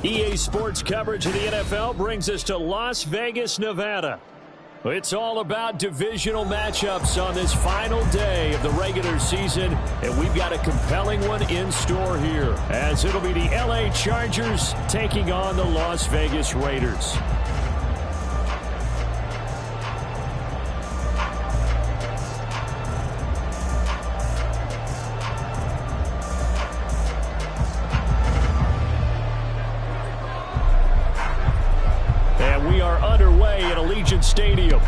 EA Sports coverage of the NFL brings us to Las Vegas, Nevada. It's all about divisional matchups on this final day of the regular season, and we've got a compelling one in store here, as it'll be the LA Chargers taking on the Las Vegas Raiders. Underway at Allegiant Stadium.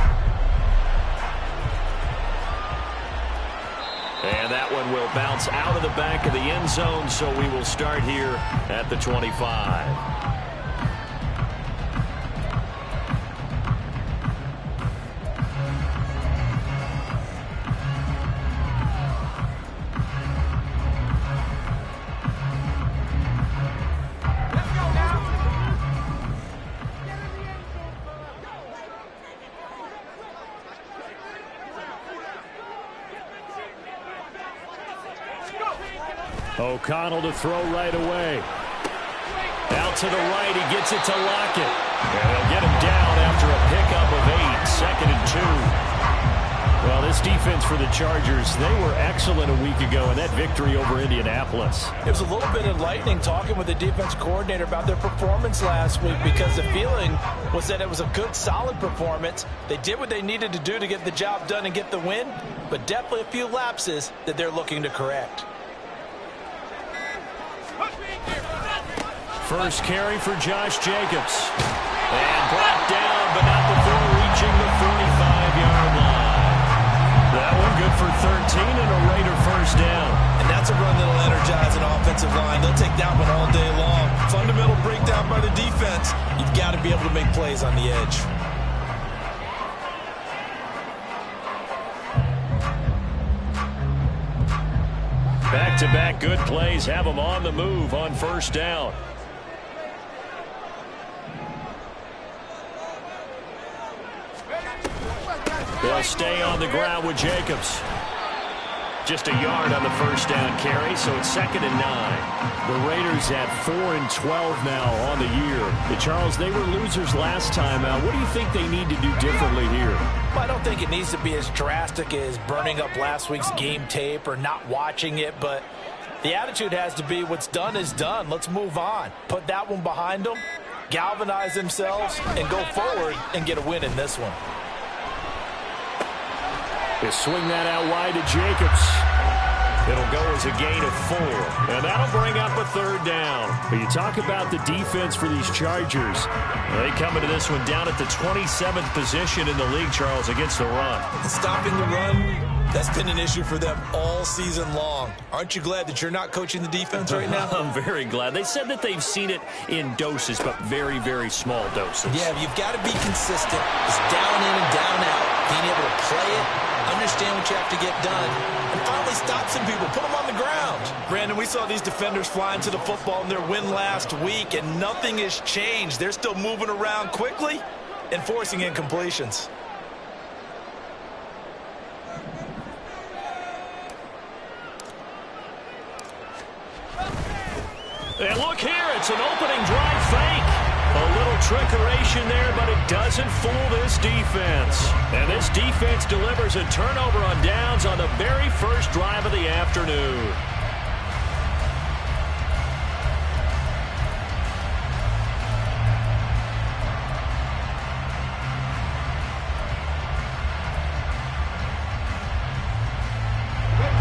And that one will bounce out of the back of the end zone, so we will start here at the 25. O'Connell to throw right away. Out to the right, he gets it to Lockett. And they'll get him down after a pickup of 8, 2nd and 2. Well, this defense for the Chargers, they were excellent a week ago in that victory over Indianapolis. It was a little bit enlightening talking with the defense coordinator about their performance last week, because the feeling was that it was a good, solid performance. They did what they needed to do to get the job done and get the win, but definitely a few lapses that they're looking to correct. First carry for Josh Jacobs. And brought down, but not before reaching the 45-yard line. That one good for 13 and a Raider first down. And that's a run that'll energize an offensive line. They'll take that one all day long. Fundamental breakdown by the defense. You've got to be able to make plays on the edge. Back-to-back good plays have them on the move on first down. They'll stay on the ground with Jacobs. Just a yard on the first down carry, so it's 2nd and 9. The Raiders at 4 and 12 now on the year. Charles, they were losers last time out. What do you think they need to do differently here? Well, I don't think it needs to be as drastic as burning up last week's game tape or not watching it, but the attitude has to be what's done is done. Let's move on. Put that one behind them, galvanize themselves, and go forward and get a win in this one. They swing that out wide to Jacobs. It'll go as a gain of 4. And that'll bring up a 3rd down. But you talk about the defense for these Chargers. They come into this one down at the 27th position in the league, Charles, against the run. Stopping the run, that's been an issue for them all season long. Aren't you glad that you're not coaching the defense right now? I'm very glad. They said that they've seen it in doses, but very, very small doses. Yeah, you've got to be consistent. It's down in and down out. Being able to play it, understand what you have to get done, and finally stop some people, put them on the ground. Brandon, we saw these defenders flying to the football in their win last week, and nothing has changed. They're still moving around quickly and forcing incompletions. And look here, it's an opening drive fake. A little trickeration there, but it doesn't fool this defense. And this defense delivers a turnover on downs on the very first drive of the afternoon.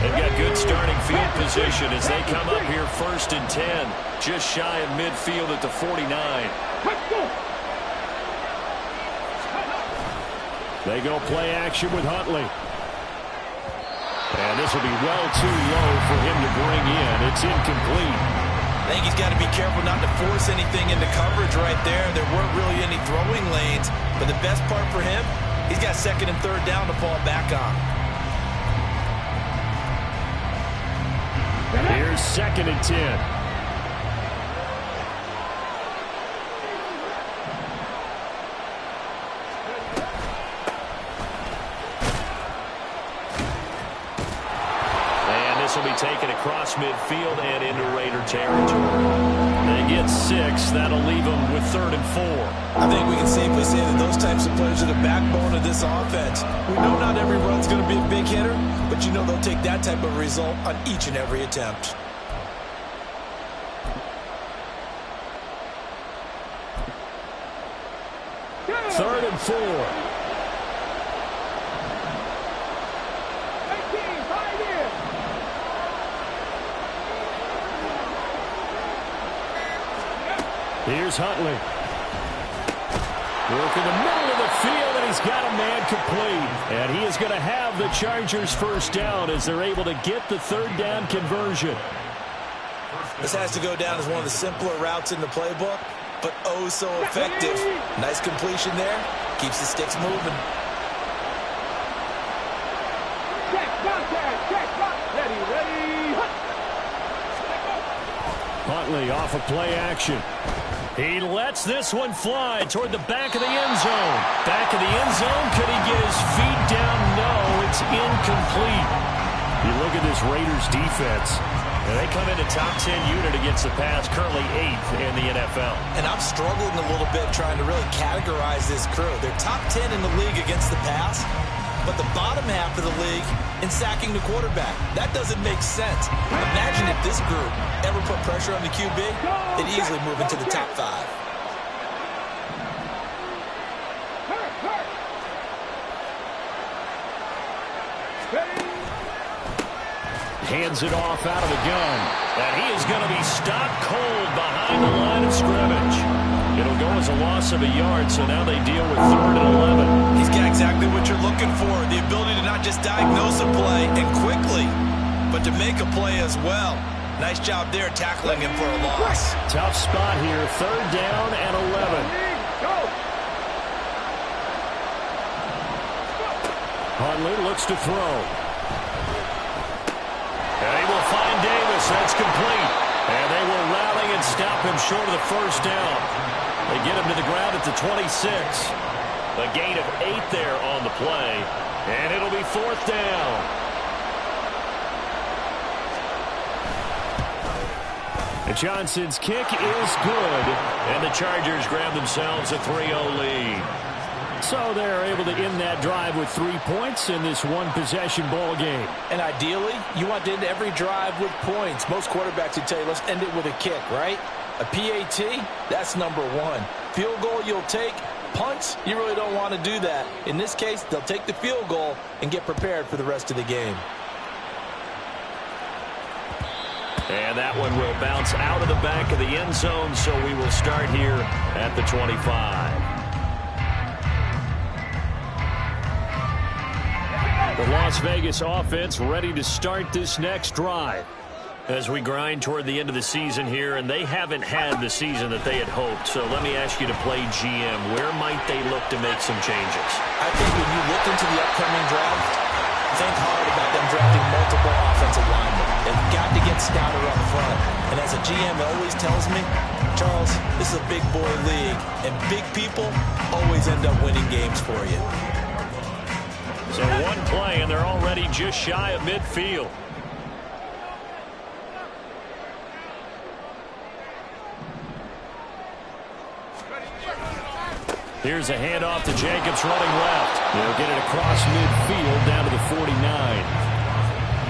They've got good starting field position as they come up here 1st and 10. Just shy of midfield at the 49. They go play action with Huntley. And this will be well too low for him to bring in. It's incomplete. I think he's got to be careful not to force anything into coverage right there. There weren't really any throwing lanes. But the best part for him, he's got 2nd and 3rd down to fall back on. Here's 2nd and 10. This will be taken across midfield and into Raider territory. They get 6. That'll leave them with 3rd and 4. I think we can safely say that those types of players are the backbone of this offense. We know not every run's going to be a big hitter, but you know they'll take that type of result on each and every attempt. Third and 4. Here's Huntley. Work in the middle of the field, and he's got a man complete. And he is going to have the Chargers first down as they're able to get the 3rd down conversion. This has to go down as one of the simpler routes in the playbook, but oh so effective. Nice completion there. Keeps the sticks moving. Huntley off of play action. He lets this one fly toward the back of the end zone. Back of the end zone. Could he get his feet down? No, it's incomplete. You look at this Raiders defense, and they come into top 10 unit against the pass, currently 8th in the NFL. And I'm struggling a little bit trying to really categorize this crew. They're top 10 in the league against the pass, but the bottom half of the league in sacking the quarterback. That doesn't make sense. Imagine if this group ever put pressure on the QB, they'd easily move into the top 5. Hands it off out of the gun. And he is going to be stopped cold behind the line of scrimmage. It'll go as a loss of a yard, so now they deal with 3rd and 11. He's got exactly what you're looking for, the ability to not just diagnose a play and quickly, but to make a play as well. Nice job there tackling him for a loss. Tough spot here, 3rd down and 11. Huntley looks to throw. And he will find Davis. That's complete. And they will rally and stop him short of the first down. They get him to the ground at the 26. A gain of 8 there on the play. And it'll be 4th down. And Johnson's kick is good. And the Chargers grab themselves a 3-0 lead. So they're able to end that drive with 3 points in this one-possession ball game. And ideally, you want to end every drive with points. Most quarterbacks would tell you, let's end it with a kick, right? A PAT, that's number 1. Field goal you'll take. Punts, you really don't want to do that. In this case, they'll take the field goal and get prepared for the rest of the game. And that one will bounce out of the back of the end zone, so we will start here at the 25. The Las Vegas offense ready to start this next drive as we grind toward the end of the season here, and they haven't had the season that they had hoped. So let me ask you to play GM. Where might they look to make some changes? I think when you look into the upcoming draft, think hard about them drafting multiple offensive linemen. They've got to get stouter up front. And as a GM always tells me, Charles, this is a big boy league, and big people always end up winning games for you. So one play, and they're already just shy of midfield. Here's a handoff to Jacobs running left. They'll get it across midfield down to the 49.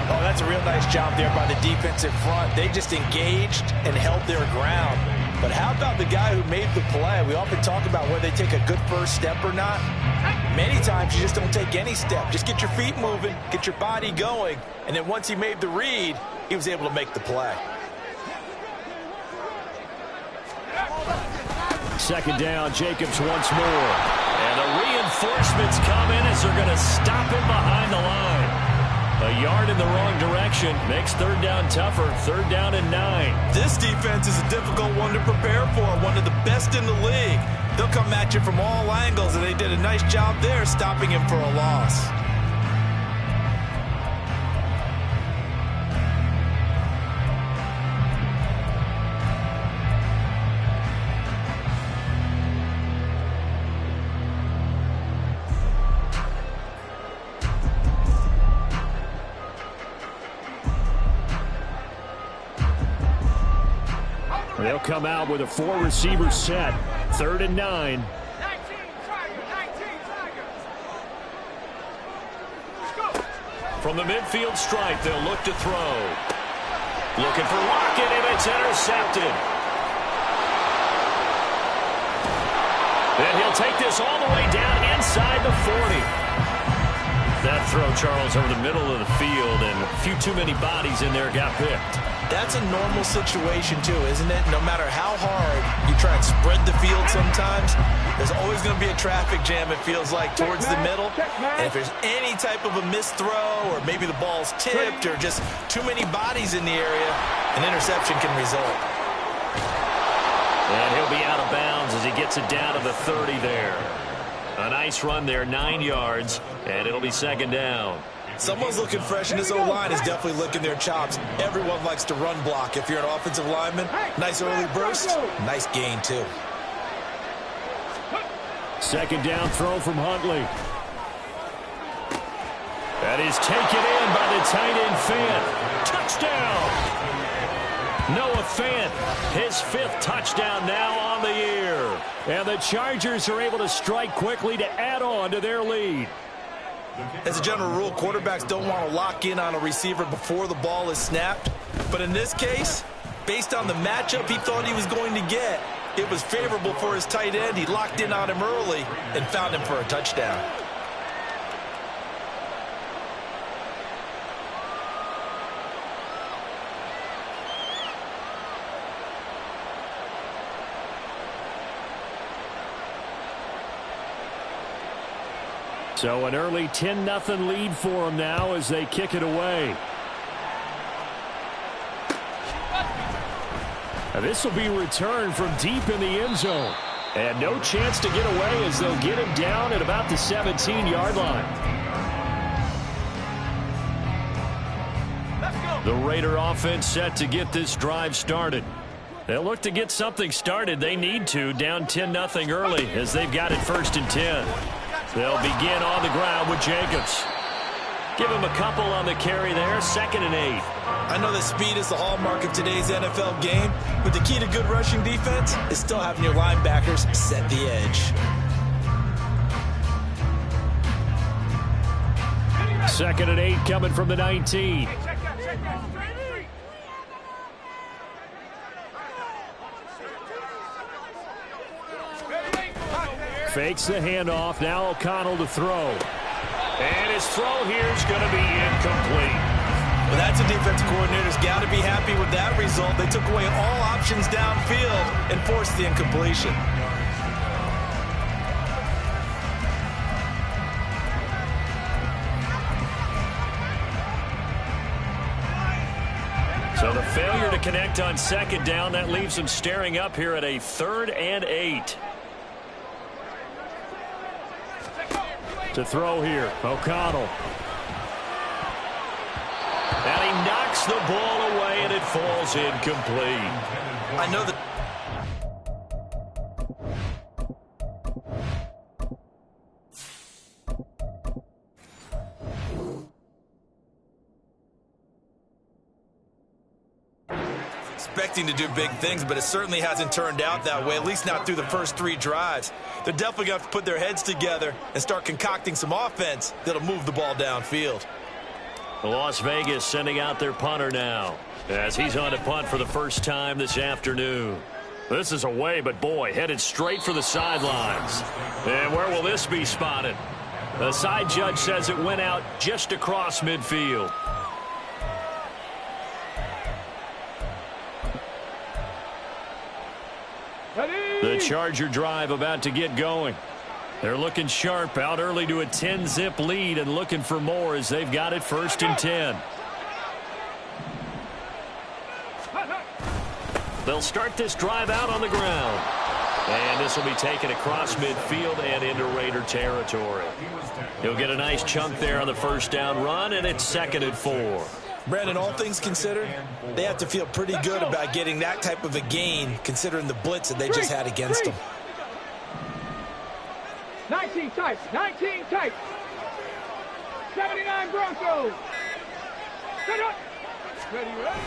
Oh, that's a real nice job there by the defensive front. They just engaged and held their ground. But how about the guy who made the play? We often talk about whether they take a good first step or not. Many times you just don't take any step. Just get your feet moving, get your body going, and then once he made the read, he was able to make the play. Second down, Jacobs once more. And the reinforcements come in as they're going to stop him behind the line. A yard in the wrong direction makes third down tougher. 3rd down and 9. This defense is a difficult one to prepare for, one of the best in the league. They'll come at you from all angles, and they did a nice job there stopping him for a loss. They'll come out with a 4-receiver set. 3rd and 9. From the midfield stripe, they'll look to throw. Looking for Lockett, and it's intercepted. And he'll take this all the way down inside the 40. That throw, Charles, over the middle of the field, and a few too many bodies in there got picked. That's a normal situation, too, isn't it? No matter how hard you try and spread the field sometimes, there's always going to be a traffic jam, it feels like, towards the middle. And if there's any type of a missed throw, or maybe the ball's tipped, or just too many bodies in the area, an interception can result. And he'll be out of bounds as he gets it down to the 30 there. A nice run there, 9 yards, and it'll be 2nd down. Someone's looking fresh, and this O-line is definitely licking their chops. Everyone likes to run block. If you're an offensive lineman, nice early burst, nice gain, too. 2nd down throw from Huntley. That is taken in by the tight end Fant. Touchdown! Noah Fant, his 5th touchdown now on the year. And the Chargers are able to strike quickly to add on to their lead. As a general rule, quarterbacks don't want to lock in on a receiver before the ball is snapped. But in this case, based on the matchup he thought he was going to get, it was favorable for his tight end. He locked in on him early and found him for a touchdown. So an early 10-0 lead for them now as they kick it away. Now this will be returned from deep in the end zone. And no chance to get away as they'll get him down at about the 17-yard line. The Raider offense set to get this drive started. They'll look to get something started. They need to, down 10-0 early as they've got it 1st and 10. They'll begin on the ground with Jacobs. Give him a couple on the carry there, 2nd and 8. I know that speed is the hallmark of today's NFL game, but the key to good rushing defense is still having your linebackers set the edge. 2nd and 8 coming from the 19. Fakes the handoff. Now O'Connell to throw. And his throw here is going to be incomplete. Well, that's a defensive coordinator's got to be happy with that result. They took away all options downfield and forced the incompletion. So the failure to connect on 2nd down, that leaves them staring up here at a 3rd and 8. To throw here, O'Connell. And he knocks the ball away, and it falls incomplete. I know that. Expecting to do big things, but it certainly hasn't turned out that way, at least not through the first 3 drives. They're definitely going to have to put their heads together and start concocting some offense that'll move the ball downfield. Las Vegas sending out their punter now as he's on to punt for the first time this afternoon. This is away, but boy, headed straight for the sidelines. And where will this be spotted? The side judge says it went out just across midfield. The Charger drive about to get going. They're looking sharp, out early to a 10-zip lead and looking for more as they've got it 1st and 10. They'll start this drive out on the ground. And this will be taken across midfield and into Raider territory. He'll get a nice chunk there on the 1st down run, and it's 2nd and 4. Brandon, all things considered, they have to feel pretty good about getting that type of a gain, considering the blitz that they just had against them. 19 tight, 19 tight. 79 Broncos. Set up. Ready, ready.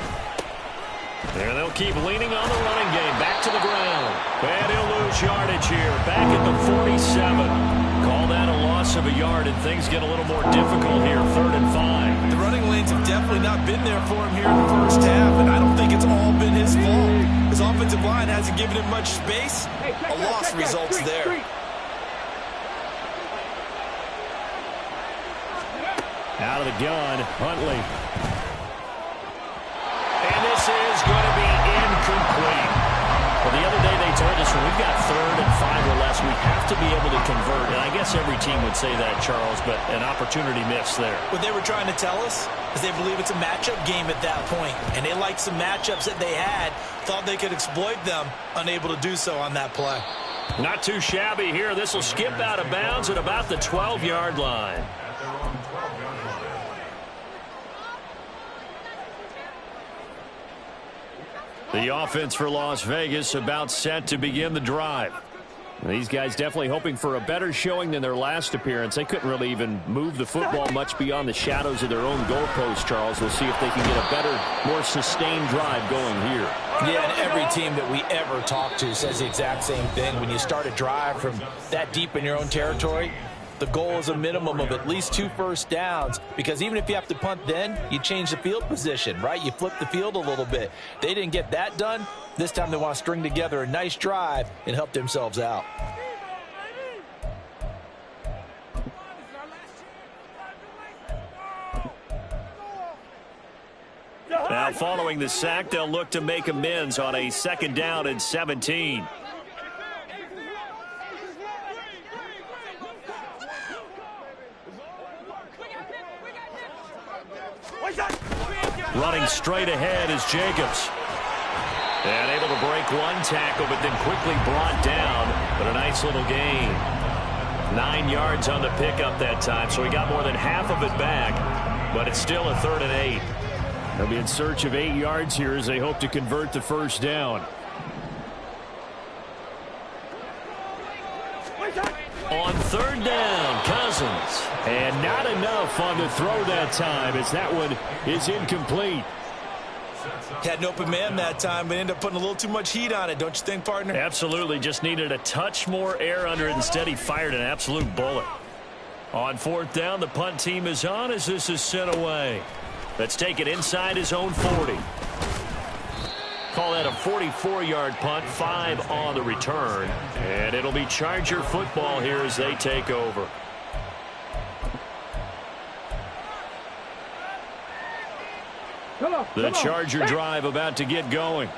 And they'll keep leaning on the running game. Back to the ground. And he'll lose yardage here. Back at the 47. Call that a loss of a yard, and things get a little more difficult here. 3rd and 5. The running lanes have definitely not been there for him here in the first half, and I don't think it's all been his fault. His offensive line hasn't given him much space. A loss results there. Out of the gun, Huntley. And this is going to be incomplete. Well, the other day they told us when we've got 3rd and 5 or less, we have to be able to convert. And I guess every team would say that, Charles, but an opportunity missed there. What they were trying to tell us is they believe it's a matchup game at that point. And they liked some matchups that they had, thought they could exploit them, unable to do so on that play. Not too shabby here. This will skip out of bounds at about the 12-yard line. The offense for Las Vegas about set to begin the drive. These guys definitely hoping for a better showing than their last appearance. They couldn't really even move the football much beyond the shadows of their own goalpost, Charles. We'll see if they can get a better, more sustained drive going here. Yeah, and every team that we ever talk to says the exact same thing. When you start a drive from that deep in your own territory, the goal is a minimum of at least 2 first downs, because even if you have to punt then, you change the field position, right? You flip the field a little bit. They didn't get that done. This time they want to string together a nice drive and help themselves out. Now following the sack, they'll look to make amends on a 2nd down and 17. Running straight ahead is Jacobs. And able to break one tackle, but then quickly brought down. But a nice little gain. 9 yards on the pickup that time, so he got more than half of it back. But it's still a 3rd and 8. They'll be in search of 8 yards here as they hope to convert the first down. On 3rd down, Cousins. And not enough on the throw that time, as that one is incomplete. Had an open man that time, but ended up putting a little too much heat on it, don't you think, partner? Absolutely. Just needed a touch more air under it. Instead, he fired an absolute bullet. On 4th down, the punt team is on as this is sent away. Let's take it inside his own 40. Call that a 44-yard punt, 5 on the return. And it'll be Charger football here as they take over. The Charger drive about to get going.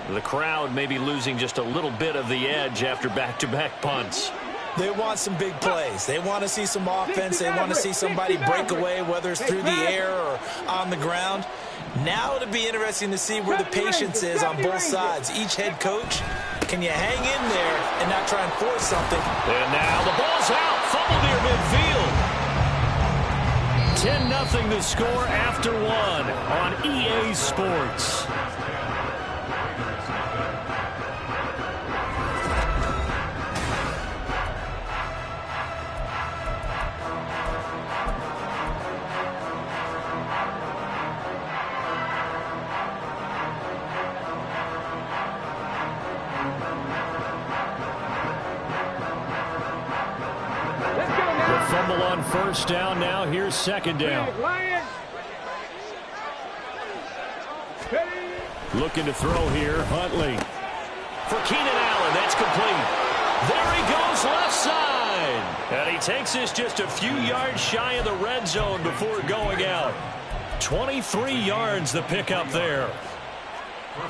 The crowd may be losing just a little bit of the edge after back-to-back punts. They want some big plays. They want to see some offense. They want to see somebody break away, whether it's through the air or on the ground. Now it'll be interesting to see where the patience is on both sides. Each head coach, can you hang in there and not try and force something? And now the ball's out. Fumble near midfield. 10-0 the score after 1 on EA Sports. Fumble on 1st down. Now here's 2nd down. Looking to throw here. Huntley. For Keenan Allen. That's complete. There he goes left side. And he takes this just a few yards shy of the red zone before going out. 23 yards the pickup there.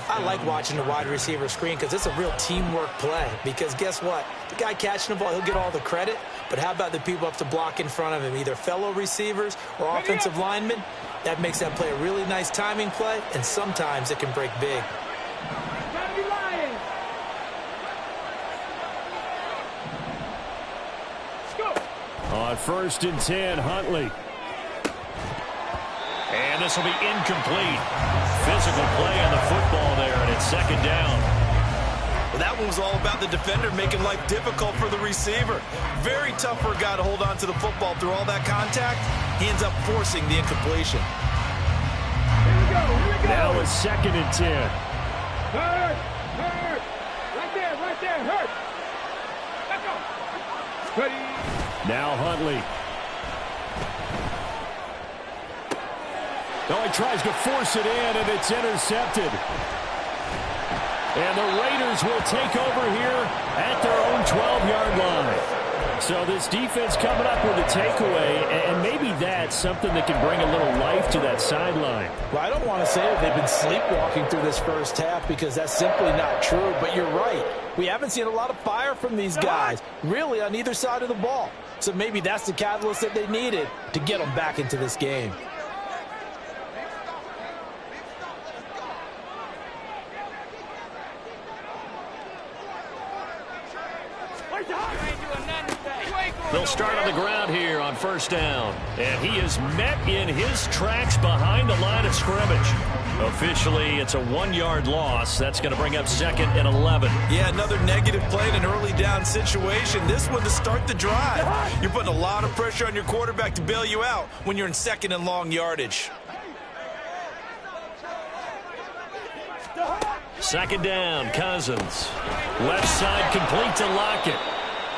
I like watching the wide receiver screen because it's a real teamwork play. Because guess what? The guy catching the ball, he'll get all the credit. But how about the people up to block in front of him, either fellow receivers or offensive linemen? That makes that play a really nice timing play, and sometimes it can break big. On 1st and 10, Huntley. And this will be incomplete. Physical play on the football there, and it's 2nd down. Well, that one was all about the defender making life difficult for the receiver. Very tough for a guy to hold on to the football through all that contact. He ends up forcing the incompletion. Now a 2nd and 10. Hurt. Right there. Hurt. Let's go. Ready. Now Huntley. Oh, he tries to force it in, and it's intercepted. And the Raiders will take over here at their own 12-yard line. So this defense coming up with a takeaway, and maybe that's something that can bring a little life to that sideline. Well, I don't want to say that they've been sleepwalking through this first half because that's simply not true, but you're right. We haven't seen a lot of fire from these guys, really, on either side of the ball. So maybe that's the catalyst that they needed to get them back into this game. They'll start on the ground here on 1st down. And he is met in his tracks behind the line of scrimmage. Officially, it's a 1-yard loss. That's going to bring up 2nd and 11. Yeah, another negative play in an early down situation. This one to start the drive. You're putting a lot of pressure on your quarterback to bail you out when you're in 2nd and long yardage. 2nd down, Cousins. Left side complete to Lockett.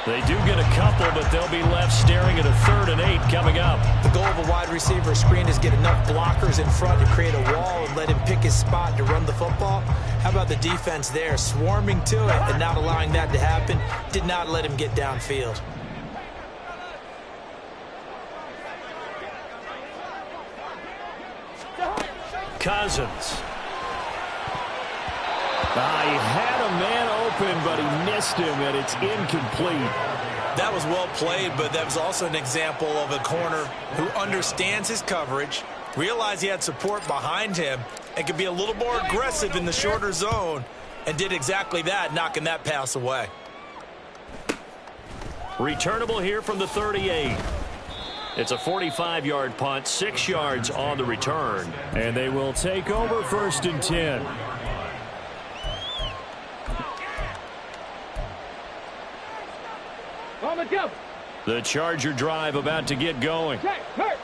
They do get a couple, but they'll be left staring at a 3rd and 8 coming up. The goal of a wide receiver screen is get enough blockers in front to create a wall and let him pick his spot to run the football. How about the defense there, swarming to it and not allowing that to happen? Did not let him get downfield. Cousins. He had a man open, but he missed him, and it's incomplete. That was well played, but that was also an example of a corner who understands his coverage, realized he had support behind him, and could be a little more aggressive in the shorter zone, and did exactly that, knocking that pass away. Returnable here from the 38. It's a 45-yard punt, 6 yards on the return, and they will take over 1st and 10. The Charger drive about to get going.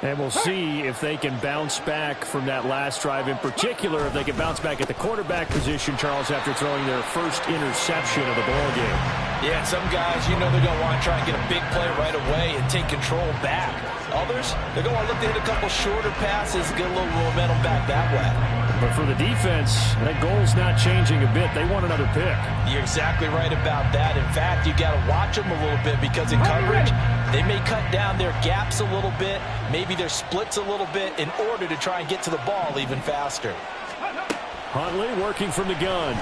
And we'll see if they can bounce back from that last drive. In particular, if they can bounce back at the quarterback position, Charles, after throwing their first interception of the ball game. Yeah, some guys, you know they're going to want to try and get a big play right away and take control back. Others, they're going to want to look to hit a couple shorter passes, get a little momentum back that way. But for the defense, that goal's not changing a bit. They want another pick. You're exactly right about that. In fact, you got to watch them a little bit because in coverage, they may cut down their gaps a little bit, maybe their splits a little bit in order to try and get to the ball even faster. Huntley working from the gun.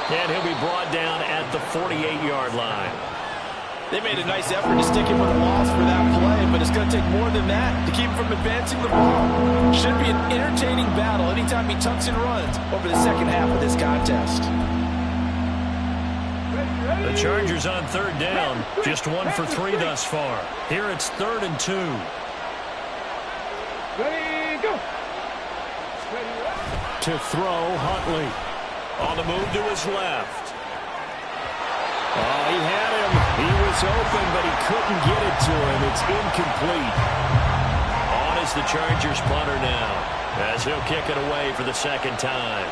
And he'll be brought down at the 48-yard line. They made a nice effort to stick him with a loss for that play, but it's going to take more than that to keep him from advancing the ball. Should be an entertaining battle anytime he tucks and runs over the second half of this contest. The Chargers on 3rd down, just 1 for 3 thus far. Here it's 3rd and 2. Ready, go. To throw, Huntley. On the move to his left. Oh, he had him. He was open, but he couldn't get it to him. It's incomplete. On is the Chargers punter now, as he'll kick it away for the 2nd time.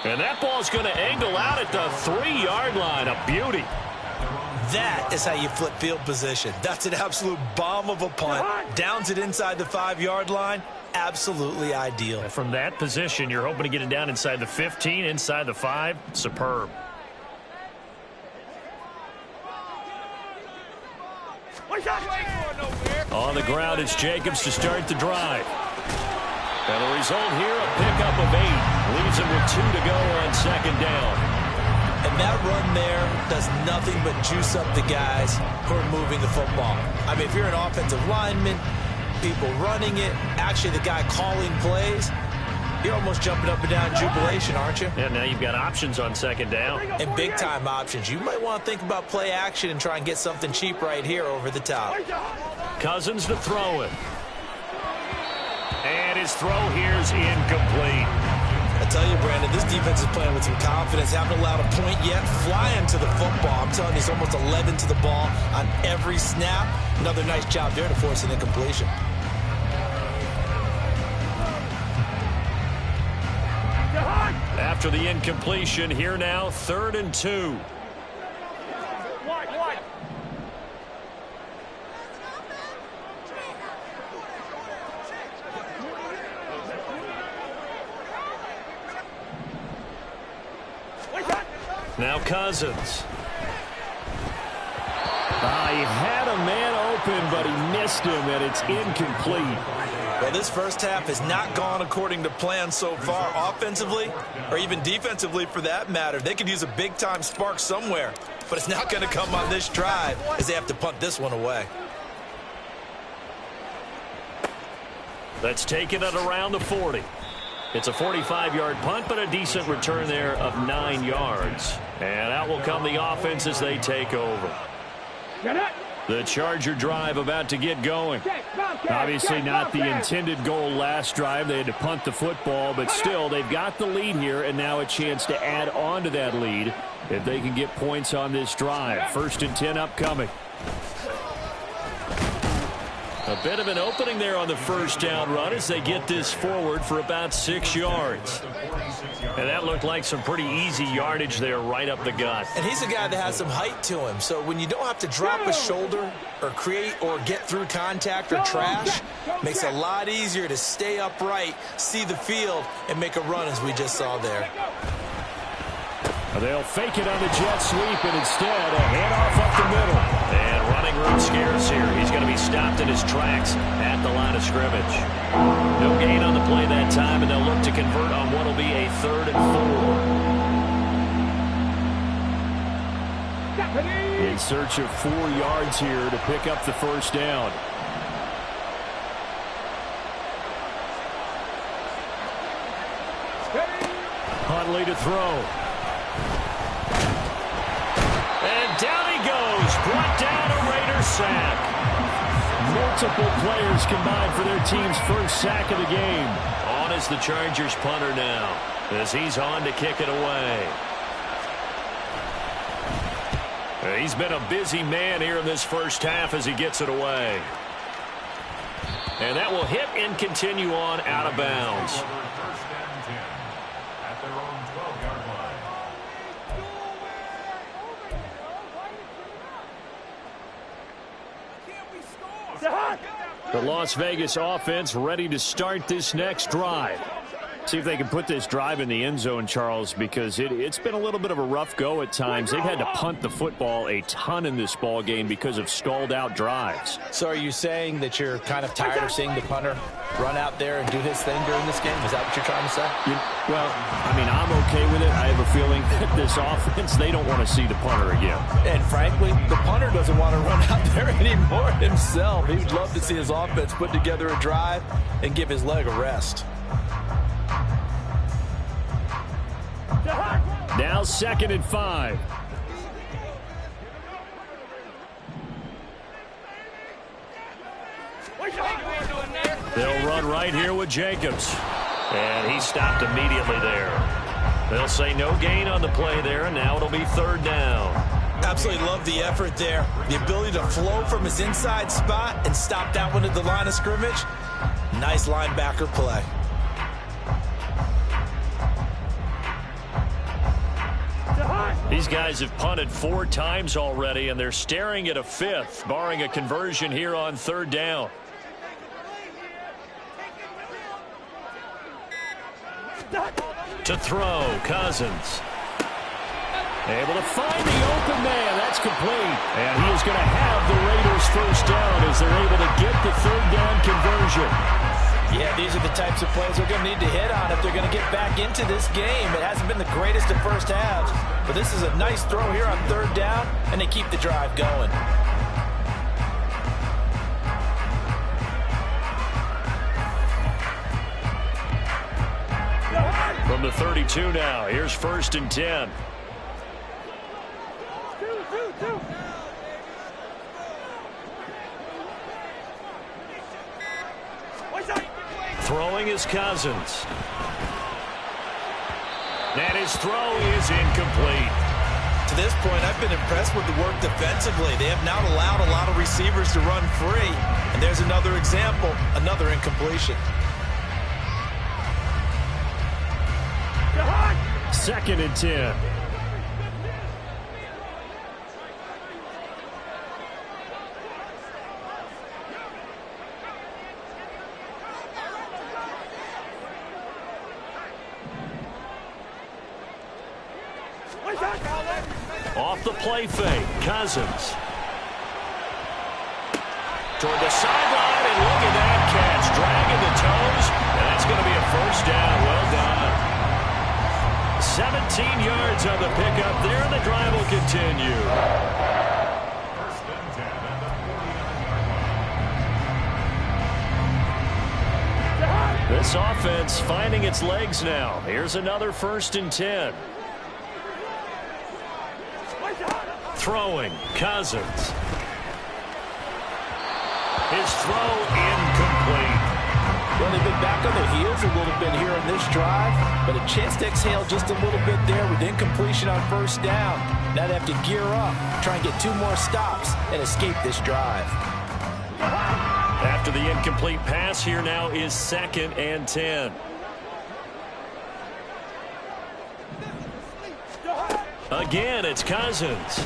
And that ball's going to angle out at the 3-yard line. A beauty. That is how you flip field position. That's an absolute bomb of a punt. Downs it inside the 5-yard line. Absolutely ideal. From that position, you're hoping to get it down inside the 15, inside the 5. Superb. On the ground, it's Jacobs to start the drive. And the result here, a pickup of 8. Leaves him with 2 to go on 2nd down. And that run there does nothing but juice up the guys who are moving the football. I mean, if you're an offensive lineman, people running it, actually the guy calling plays, you're almost jumping up and down in jubilation, aren't you? Yeah, now you've got options on 2nd down. And big-time options. You might want to think about play action and try and get something cheap right here over the top. Cousins to throw it. And his throw here's incomplete. I tell you, Brandon, this defense is playing with some confidence. Haven't allowed a point yet. Flying to the football. I'm telling you, it's almost 11 to the ball on every snap. Another nice job there to force an incompletion. After the incompletion, here now, 3rd and 2. Now Cousins. He had a man open, but he missed him, and it's incomplete. Well, this first half has not gone according to plan so far, offensively or even defensively for that matter. They could use a big-time spark somewhere, but it's not going to come on this drive as they have to punt this one away. Let's take it at around the 40. It's a 45-yard punt, but a decent return there of 9 yards. And out will come the offense as they take over. The Charger drive about to get going. Obviously not the intended goal last drive. They had to punt the football, but still they've got the lead here, and now a chance to add on to that lead if they can get points on this drive. 1st and 10 upcoming. A bit of an opening there on the first down run as they get this forward for about 6 yards. And that looked like some pretty easy yardage there right up the gut. And he's a guy that has some height to him. So when you don't have to drop a shoulder or create or get through contact or trash, makes it a lot easier to stay upright, see the field, and make a run as we just saw there. They'll fake it on the jet sweep, and instead a handoff up the middle. And running room scarce here. He's going to be stopped in his tracks at the line of scrimmage. No gain on the play that time, and they'll look to convert on what will be a 3rd and 4. In search of 4 yards here to pick up the first down. Huntley to throw. And down he goes. Brought down a Raider sack. Multiple players combined for their team's first sack of the game. On is the Chargers punter now as he's on to kick it away. He's been a busy man here in this first half as he gets it away. And that will hit and continue on out of bounds. The Las Vegas offense ready to start this next drive. See if they can put this drive in the end zone, Charles, because it's been a little bit of a rough go at times. They've had to punt the football a ton in this ball game because of stalled out drives. So are you saying that you're kind of tired of seeing the punter run out there and do his thing during this game? Is that what you're trying to say? Well, I mean, I'm okay with it. I have a feeling that this offense, they don't want to see the punter again. And frankly, the punter doesn't want to run out there anymore himself. He would love to see his offense put together a drive and give his leg a rest. Now 2nd and 5. They'll run right here with Jacobs. And he stopped immediately there. They'll say no gain on the play there, and now it'll be 3rd down. Absolutely love the effort there. The ability to flow from his inside spot and stop that one at the line of scrimmage. Nice linebacker play. These guys have punted 4 times already, and they're staring at a 5th, barring a conversion here on 3rd down. To throw, Cousins. Able to find the open man. That's complete. And he is going to have the Raiders first down as they're able to get the 3rd down conversion. Yeah, these are the types of plays they're going to need to hit on if they're going to get back into this game. It hasn't been the greatest of first halves, but this is a nice throw here on 3rd down, and they keep the drive going. From the 32 now, here's 1st and 10. Throwing is Cousins. And his throw is incomplete. To this point, I've been impressed with the work defensively. They have not allowed a lot of receivers to run free. And there's another example, another incompletion. 2nd and 10. Off the play fake, Cousins. Toward the sideline, and look at that catch. Dragging the toes, and that's going to be a first down. Well done. 17 yards on the pickup there, and the drive will continue. This offense finding its legs now. Here's another 1st and 10. Throwing, Cousins. His throw incomplete. Well, they've been back on their heels a little bit here on this drive, but a chance to exhale just a little bit there with incompletion on 1st down. Now they have to gear up, try and get 2 more stops, and escape this drive. After the incomplete pass, here now is 2nd and 10. Again, it's Cousins.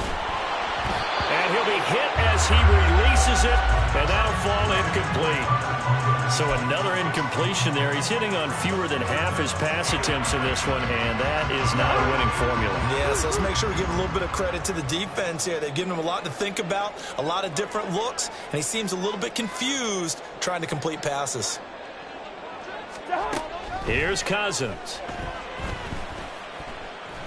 And he'll be hit as he releases it, and that'll fall incomplete. So another incompletion there. He's hitting on fewer than half his pass attempts in this one, and that is not a winning formula. Yes, let's make sure we give a little bit of credit to the defense here. They've given him a lot to think about, a lot of different looks, and he seems a little bit confused trying to complete passes. Here's Cousins.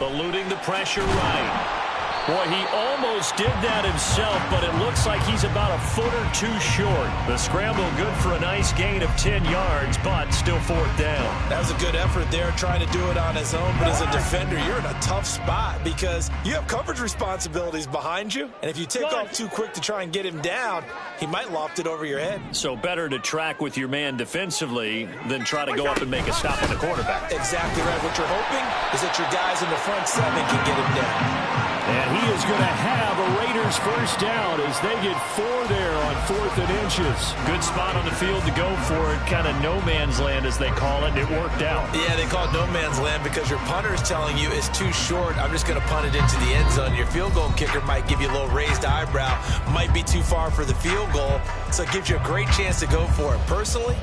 Eluding the pressure right. Boy, he almost did that himself, but it looks like he's about a foot or 2 short. The scramble good for a nice gain of 10 yards, but still 4th down. That was a good effort there trying to do it on his own, but as a defender, you're in a tough spot because you have coverage responsibilities behind you, and if you take off too quick to try and get him down, he might loft it over your head. So better to track with your man defensively than try to go up and make a stop on the quarterback. Exactly right. What you're hoping is that your guys in the front 7 can get him down. And he is going to have a Raiders 1st down as they get 4 there on 4th and inches. Good spot on the field to go for it. Kind of no man's land, as they call it. It worked out. Yeah, they call it no man's land because your punter is telling you it's too short. I'm just going to punt it into the end zone. Your field goal kicker might give you a little raised eyebrow. Might be too far for the field goal. So it gives you a great chance to go for it. Personally,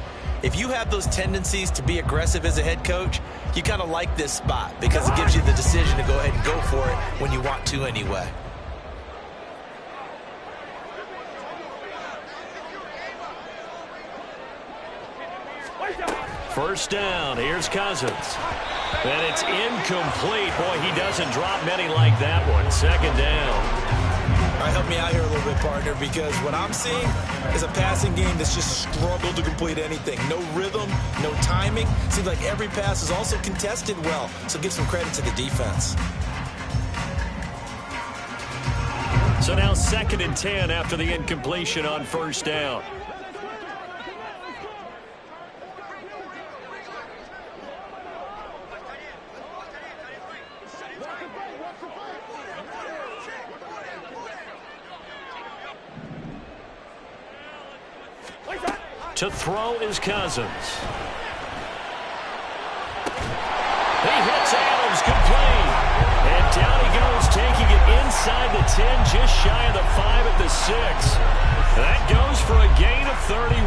if you have those tendencies to be aggressive as a head coach, you kind of like this spot because it gives you the decision to go ahead and go for it when you want to anyway. First down, here's Cousins. And it's incomplete. Boy, he doesn't drop many like that one. 2nd down. All right, help me out here a little bit, partner, because what I'm seeing is a passing game that's just struggled to complete anything. No rhythm, no timing. Seems like every pass is also contested well, so give some credit to the defense. So now 2nd and 10 after the incompletion on 1st down. To throw is Cousins. He hits Adams, complete. And down he goes, taking it inside the 10, just shy of the 5 at the 6. That goes for a gain of 31.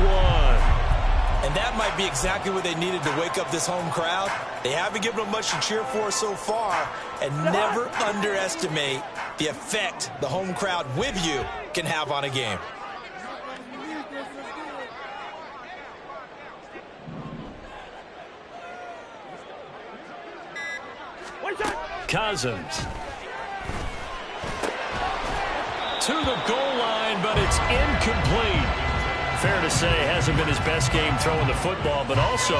And that might be exactly what they needed to wake up this home crowd. They haven't given them much to cheer for so far, and never underestimate the effect the home crowd with you can have on a game. Cousins. To the goal line, but it's incomplete. Fair to say, hasn't been his best game throwing the football, but also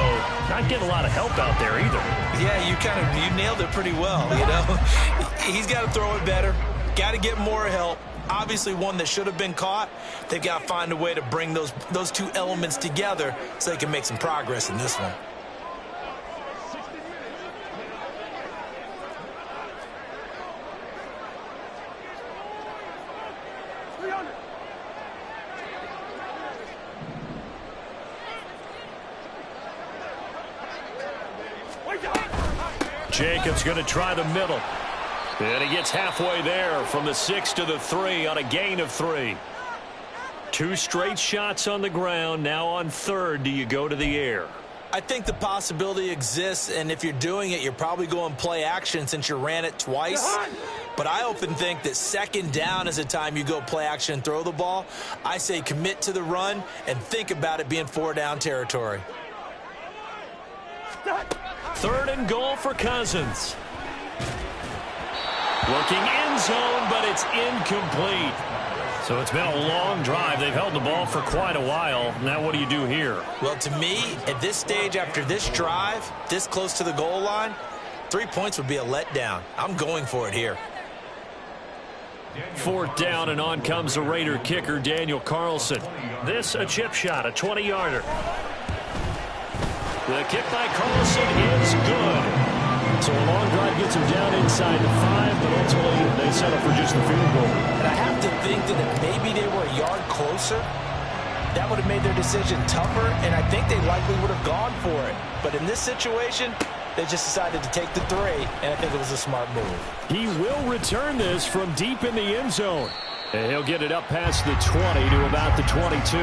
not getting a lot of help out there either. Yeah, you nailed it pretty well, you know. He's got to throw it better. Got to get more help. Obviously one that should have been caught. They've got to find a way to bring those 2 elements together so they can make some progress in this one. Jacobs going to try the middle. And he gets halfway there from the 6 to the 3 on a gain of 3. 2 straight shots on the ground. Now on third, do you go to the air? I think the possibility exists, and if you're doing it, you're probably going play action since you ran it twice. But I often think that second down is the time you go play action and throw the ball. I say commit to the run and think about it being 4 down territory. Third and goal for Cousins. Looking end zone, but it's incomplete. So it's been a long drive. They've held the ball for quite a while. Now what do you do here? Well, to me, at this stage after this drive, this close to the goal line, 3 points would be a letdown. I'm going for it here. Fourth down, and on comes the Raider kicker, Daniel Carlson. This a chip shot, a 20-yarder. The kick by Carlson is good. So a long drive gets him down inside the 5, but ultimately they settle for just the field goal. And I have to think that if maybe they were a yard closer, that would have made their decision tougher, and I think they likely would have gone for it. But in this situation, they just decided to take the 3, and I think it was a smart move. He will return this from deep in the end zone. And he'll get it up past the 20 to about the 22.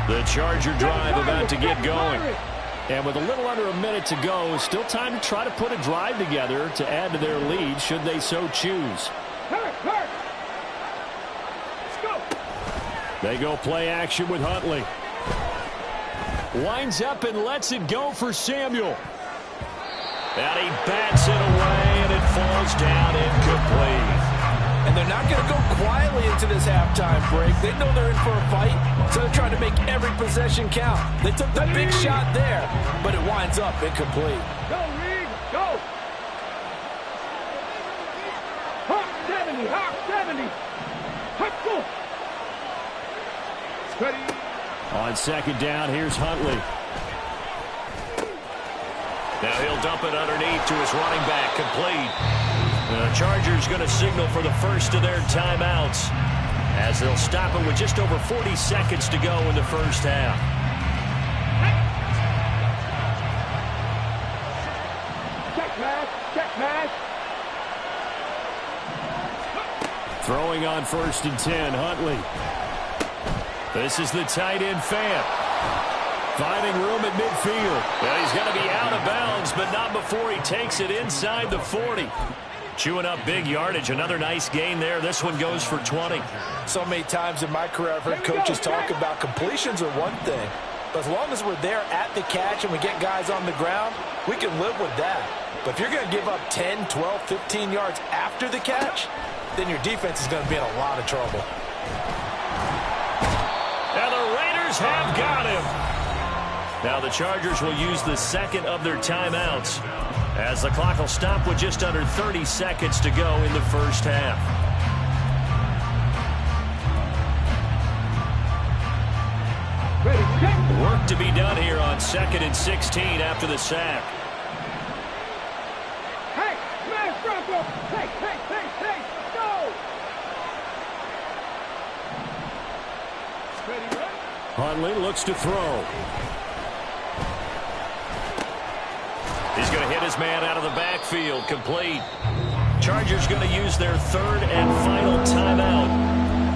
The Charger drive about to get going. And with a little under a minute to go, still time to try to put a drive together to add to their lead should they so choose. They go play action with Huntley. Winds up and lets it go for Samuel. And he bats it away, and it falls down incomplete. And they're not going to go quietly into this halftime break. They know they're in for a fight, so they're trying to make every possession count. They took the big shot there, but it winds up incomplete. Go, Reed, go! Hawk 70, Hawk 70! Hawk full! Ready? On second down, here's Huntley. Now he'll dump it underneath to his running back, complete. The Chargers going to signal for the first of their timeouts as they'll stop it with just over 40 seconds to go in the first half. Check pass, check pass. Throwing on 1st and 10, Huntley. This is the tight end Fant. Finding room at midfield. Well, he's going to be out of bounds, but not before he takes it inside the 40. Chewing up big yardage. Another nice gain there. This one goes for 20. So many times in my career I've heard coaches talk about completions are one thing. But as long as we're there at the catch and we get guys on the ground, we can live with that. But if you're going to give up 10, 12, 15 yards after the catch, then your defense is going to be in a lot of trouble. And the Raiders have got him. Now the Chargers will use the second of their timeouts as the clock will stop with just under 30 seconds to go in the first half. Work to be done here on 2nd and 16 after the sack. Hey, smash Bronco! Hey, hey, hey, hey, go! Ready, ready? Huntley looks to throw. He's going to hit his man out of the backfield, complete. Chargers going to use their third and final timeout.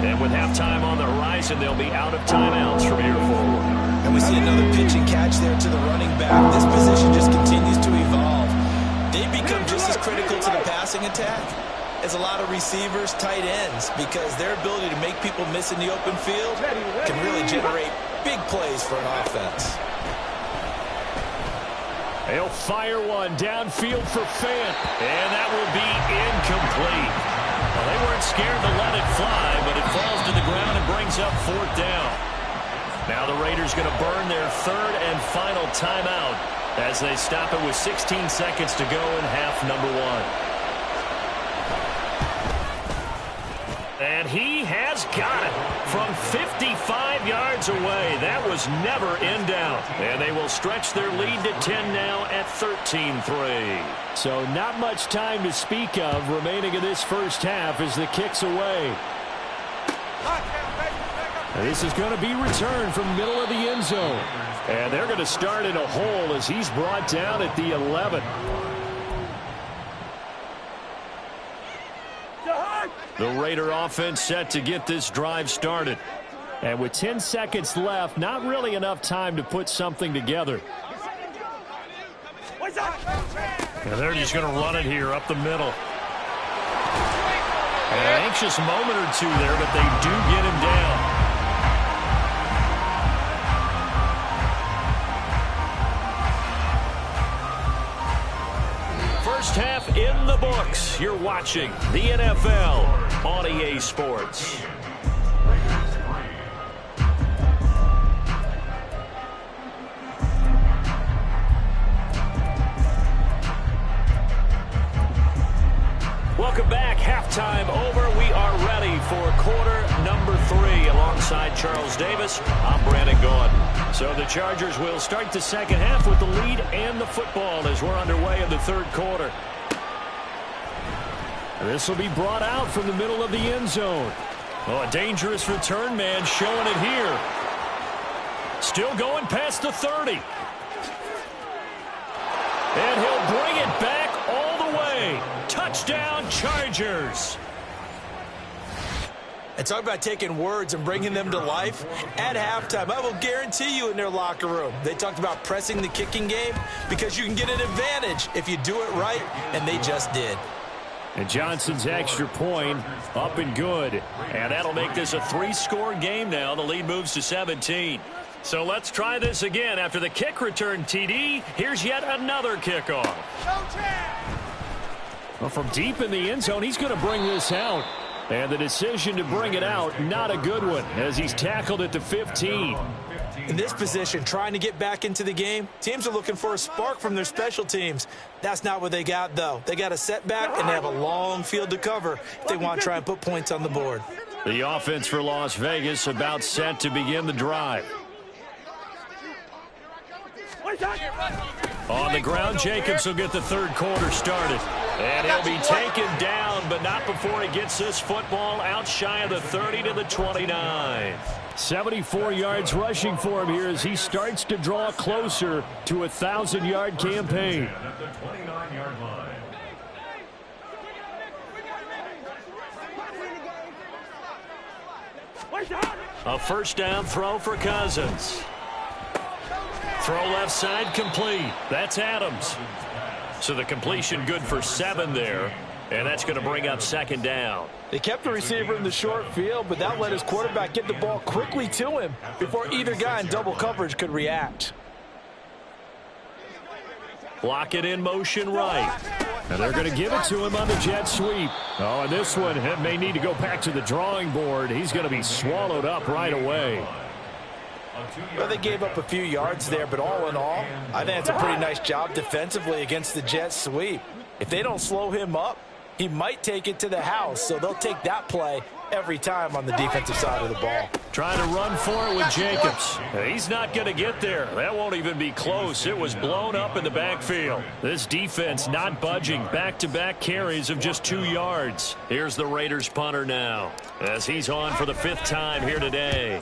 And with halftime on the horizon, they'll be out of timeouts from here forward. And we see another pitch and catch there to the running back. This position just continues to evolve. They become just as critical to the passing attack as a lot of receivers, tight ends, because their ability to make people miss in the open field can really generate big plays for an offense. He'll fire one downfield for Fant, and that will be incomplete. Well, they weren't scared to let it fly, but it falls to the ground and brings up 4th down. Now the Raiders going to burn their third and final timeout as they stop it with 16 seconds to go in half number 1. And he has got it. from 55 yards away. That was never in doubt. And they will stretch their lead to 10 now at 13-3. So not much time to speak of remaining in this first half as the kick's away. This is going to be returned from middle of the end zone. And they're going to start in a hole as he's brought down at the 11. The Raider offense set to get this drive started. And with 10 seconds left, not really enough time to put something together. And they're just going to run it here up the middle. An anxious moment or two there, but they do get him down. First half in the books. You're watching the NFL on EA Sports. Welcome back. Halftime over. We are ready for quarter number 3. Alongside Charles Davis, I'm Brandon Gordon. So the Chargers will start the second half with the lead and the football as we're underway in the third quarter. This will be brought out from the middle of the end zone. Oh, a dangerous return man showing it here. Still going past the 30. And he'll bring it back all the way. Touchdown, Chargers. And talk about taking words and bringing them to life. At halftime, I will guarantee you in their locker room, they talked about pressing the kicking game because you can get an advantage if you do it right, and they just did. And Johnson's extra point up and good. And that'll make this a 3-score game now. The lead moves to 17. So let's try this again. After the kick return, TD, here's yet another kickoff. Well, from deep in the end zone, he's going to bring this out. And the decision to bring it out, not a good one, as he's tackled at the 15. In this position, trying to get back into the game, teams are looking for a spark from their special teams. That's not what they got, though. They got a setback, and they have a long field to cover if they want to try and put points on the board. The offense for Las Vegas about set to begin the drive. On the ground, Jacobs will get the third quarter started. And he'll be taken down, but not before he gets this football out shy of the 30 to the 29. 74 yards rushing for him here as he starts to draw closer to a 1,000-yard campaign. A first down throw for Cousins. Throw left side complete. That's Adams. So the completion good for 7 there. And that's going to bring up second down. They kept the receiver in the short field, but that let his quarterback get the ball quickly to him before either guy in double coverage could react. Block it in motion right. And they're going to give it to him on the jet sweep. Oh, and this one may need to go back to the drawing board. He's going to be swallowed up right away. Well, they gave up a few yards there, but all in all, I think it's a pretty nice job defensively against the jet sweep. If they don't slow him up, he might take it to the house, so they'll take that play every time on the defensive side of the ball. Trying to run for it with Jacobs. He's not going to get there. That won't even be close. It was blown up in the backfield. This defense not budging. Back-to-back carries of just 2 yards. Here's the Raiders punter now as he's on for the 5th time here today.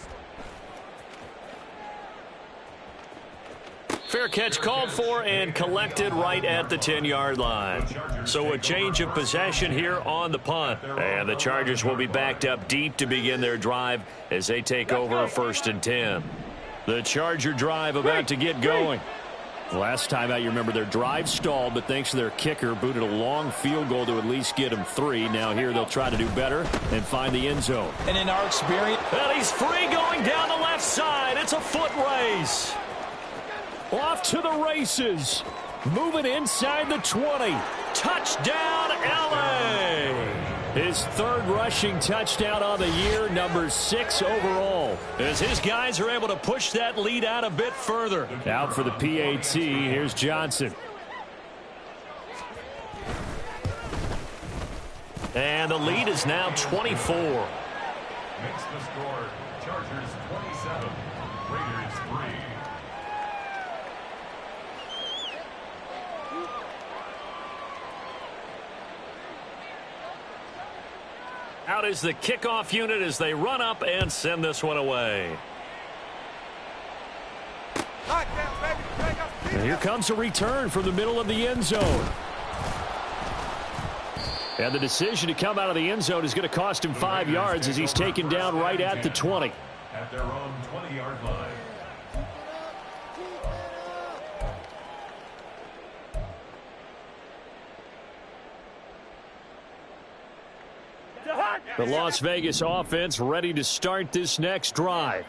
Fair catch called for and collected right at the 10-yard line. So a change of possession here on the punt. And the Chargers will be backed up deep to begin their drive as they take over 1st and 10. The Charger drive about to get going. Last time out, you remember their drive stalled, but thanks to their kicker, booted a long field goal to at least get them 3. Now here they'll try to do better and find the end zone. And in our experience, and he's free going down the left side. It's a foot race. Off to the races. Moving inside the 20. Touchdown, L.A. His 3rd rushing touchdown on the year, number 6 overall. As his guys are able to push that lead out a bit further. Out for the PAT, here's Johnson. And the lead is now 24. Makes the score Chargers 27, Raiders 3. Out is the kickoff unit as they run up and send this one away. And here comes a return from the middle of the end zone. And the decision to come out of the end zone is going to cost him 5 yards as he's taken down right at the 20. At their own 20-yard line. The Las Vegas offense ready to start this next drive.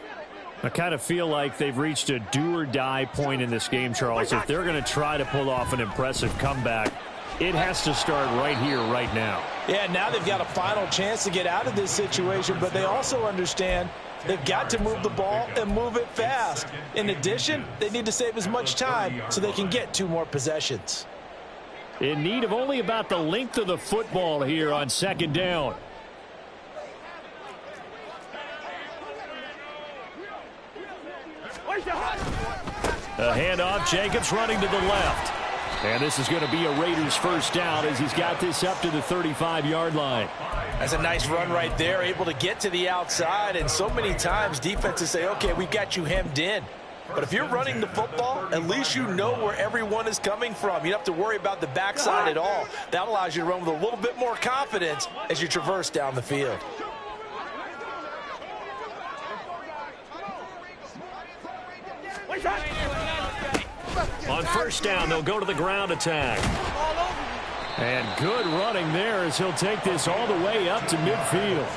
I kind of feel like they've reached a do-or-die point in this game, Charles. If they're going to try to pull off an impressive comeback, it has to start right here, right now. Yeah, now they've got a final chance to get out of this situation, but they also understand they've got to move the ball and move it fast. In addition, they need to save as much time so they can get 2 more possessions. In need of only about the length of the football here on second down. A handoff, Jacobs running to the left. And this is going to be a Raiders first down as he's got this up to the 35-yard line. That's a nice run right there, able to get to the outside. And so many times defenses say, okay, we've got you hemmed in. But if you're running the football, at least you know where everyone is coming from. You don't have to worry about the backside at all. That allows you to run with a little bit more confidence as you traverse down the field. On first down, they'll go to the ground attack. And good running there as he'll take this all the way up to midfield.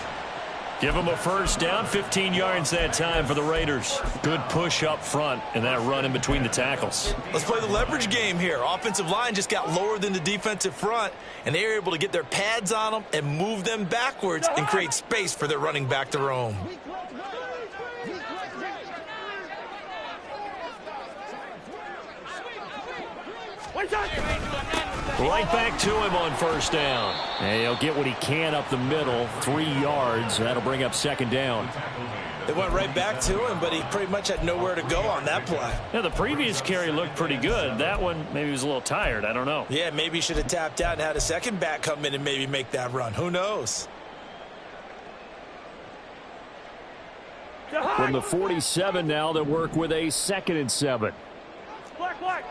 Give him a first down, 15 yards that time for the Raiders. Good push up front and that run in between the tackles. Let's play the leverage game here. Offensive line just got lower than the defensive front, and they were able to get their pads on them and move them backwards and create space for their running back to roam. Right back to him on first down. And he'll get what he can up the middle, 3 yards. That'll bring up second down. They went right back to him, but he pretty much had nowhere to go on that play. Yeah, the previous carry looked pretty good. That one, maybe he was a little tired. I don't know. Yeah, maybe he should have tapped out and had a second back come in and maybe make that run. Who knows? From the 47 now, they'll work with a 2nd and 7. Black.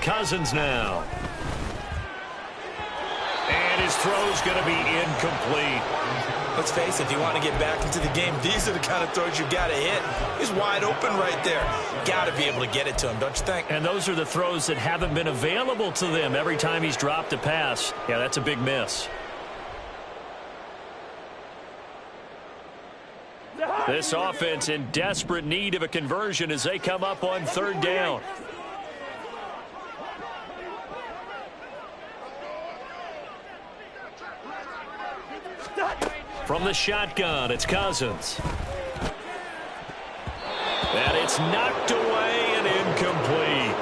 Cousins now. And his throw's going to be incomplete. Let's face it, if you want to get back into the game, these are the kind of throws you got to hit. He's wide open right there. Got to be able to get it to him, don't you think? And those are the throws that haven't been available to them every time he's dropped a pass. Yeah, that's a big miss. This offense in desperate need of a conversion as they come up on third down. From the shotgun, it's Cousins. And it's knocked away and incomplete.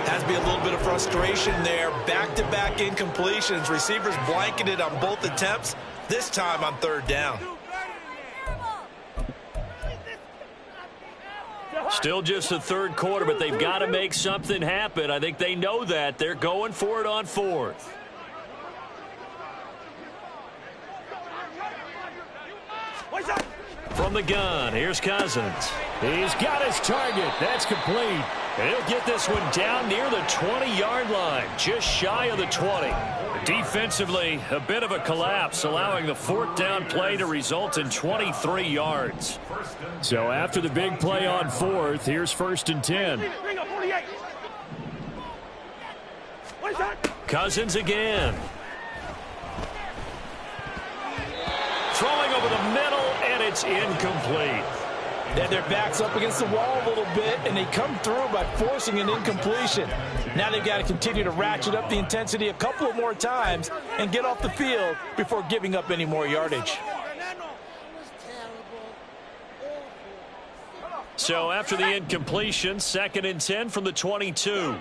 Has to be a little bit of frustration there. Back-to-back incompletions. Receivers blanketed on both attempts, this time on third down. Still just the third quarter, but they've got to make something happen. I think they know that. They're going for it on fourth. From the gun, here's Cousins. He's got his target. That's complete. And he'll get this one down near the 20-yard line, just shy of the 20. Defensively, a bit of a collapse, allowing the 4th down play to result in 23 yards. So after the big play on 4th, here's 1st and 10. Cousins again. Throwing over the middle, and it's incomplete. Then their back's up against the wall a little bit, and they come through by forcing an incompletion. Now they've got to continue to ratchet up the intensity a couple of more times and get off the field before giving up any more yardage. So after the incompletion, 2nd and 10 from the 22.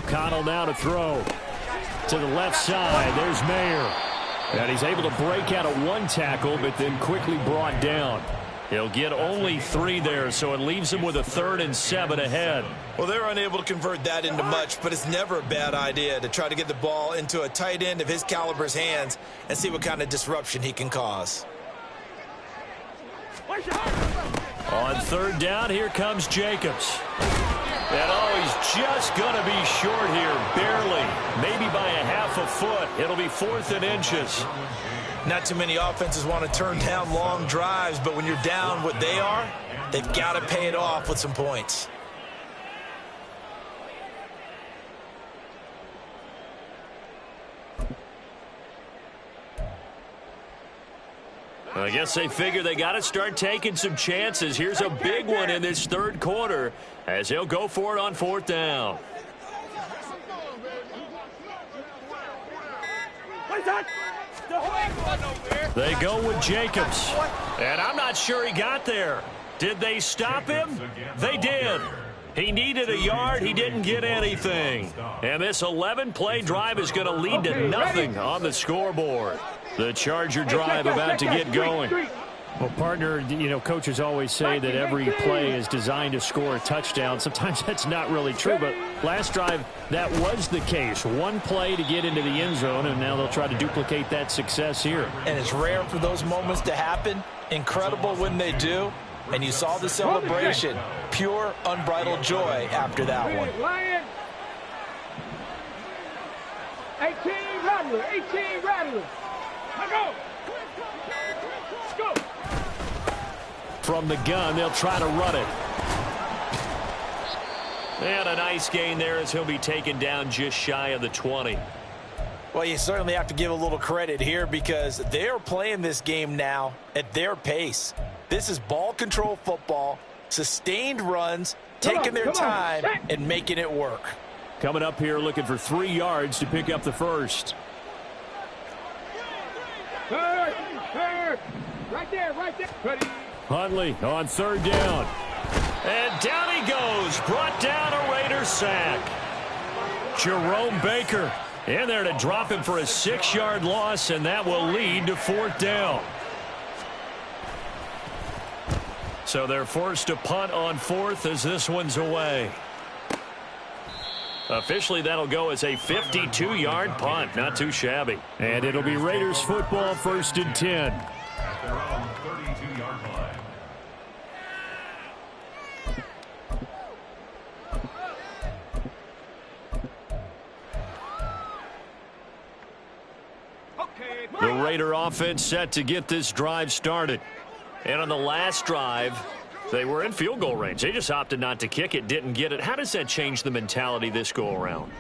O'Connell now to throw. To the left side, there's Mayer. And he's able to break out of one tackle, but then quickly brought down. He'll get only 3 there, so it leaves him with a 3rd and 7 ahead. Well, they're unable to convert that into much, but it's never a bad idea to try to get the ball into a tight end of his caliber's hands and see what kind of disruption he can cause. On 3rd down, here comes Jacobs. And he's just going to be short here, barely. Maybe by a half a foot. It'll be 4th and inches. Not too many offenses want to turn down long drives, but when you're down what they are, they've got to pay it off with some points. I guess they figure they got to start taking some chances. Here's a big one in this 3rd quarter as he'll go for it on 4th down. They go with Jacobs. And I'm not sure he got there. Did they stop him? They did. He needed a yard. He didn't get anything. And this 11-play drive is going to lead to nothing on the scoreboard. The Charger drive about to get going. Well, partner, coaches always say that every play is designed to score a touchdown. Sometimes that's not really true, but last drive, that was the case. One play to get into the end zone, and now they'll try to duplicate that success here. And it's rare for those moments to happen. Incredible when they do. And you saw the celebration. Pure, unbridled joy after that one. 18 Rattler, 18 Rattler. Let's go. Let's go. From the gun, they'll try to run it. And a nice gain there as he'll be taken down just shy of the 20. Well, you certainly have to give a little credit here because they're playing this game now at their pace. This is ball control football, sustained runs, taking their time and making it work. Coming up here looking for 3 yards to pick up the first. Right there, right there. Ready. Huntley on 3rd down. And down he goes. Brought down a Raider sack. Jerome Baker in there to drop him for a 6-yard loss, and that will lead to 4th down. So they're forced to punt on 4th as this one's away. Officially, that'll go as a 52-yard punt. Not too shabby. And it'll be Raiders football, 1st and 10. At their own 32-yard line. The Raider offense set to get this drive started. And on the last drive, they were in field goal range. They just opted not to kick it, didn't get it. How does that change the mentality this go around?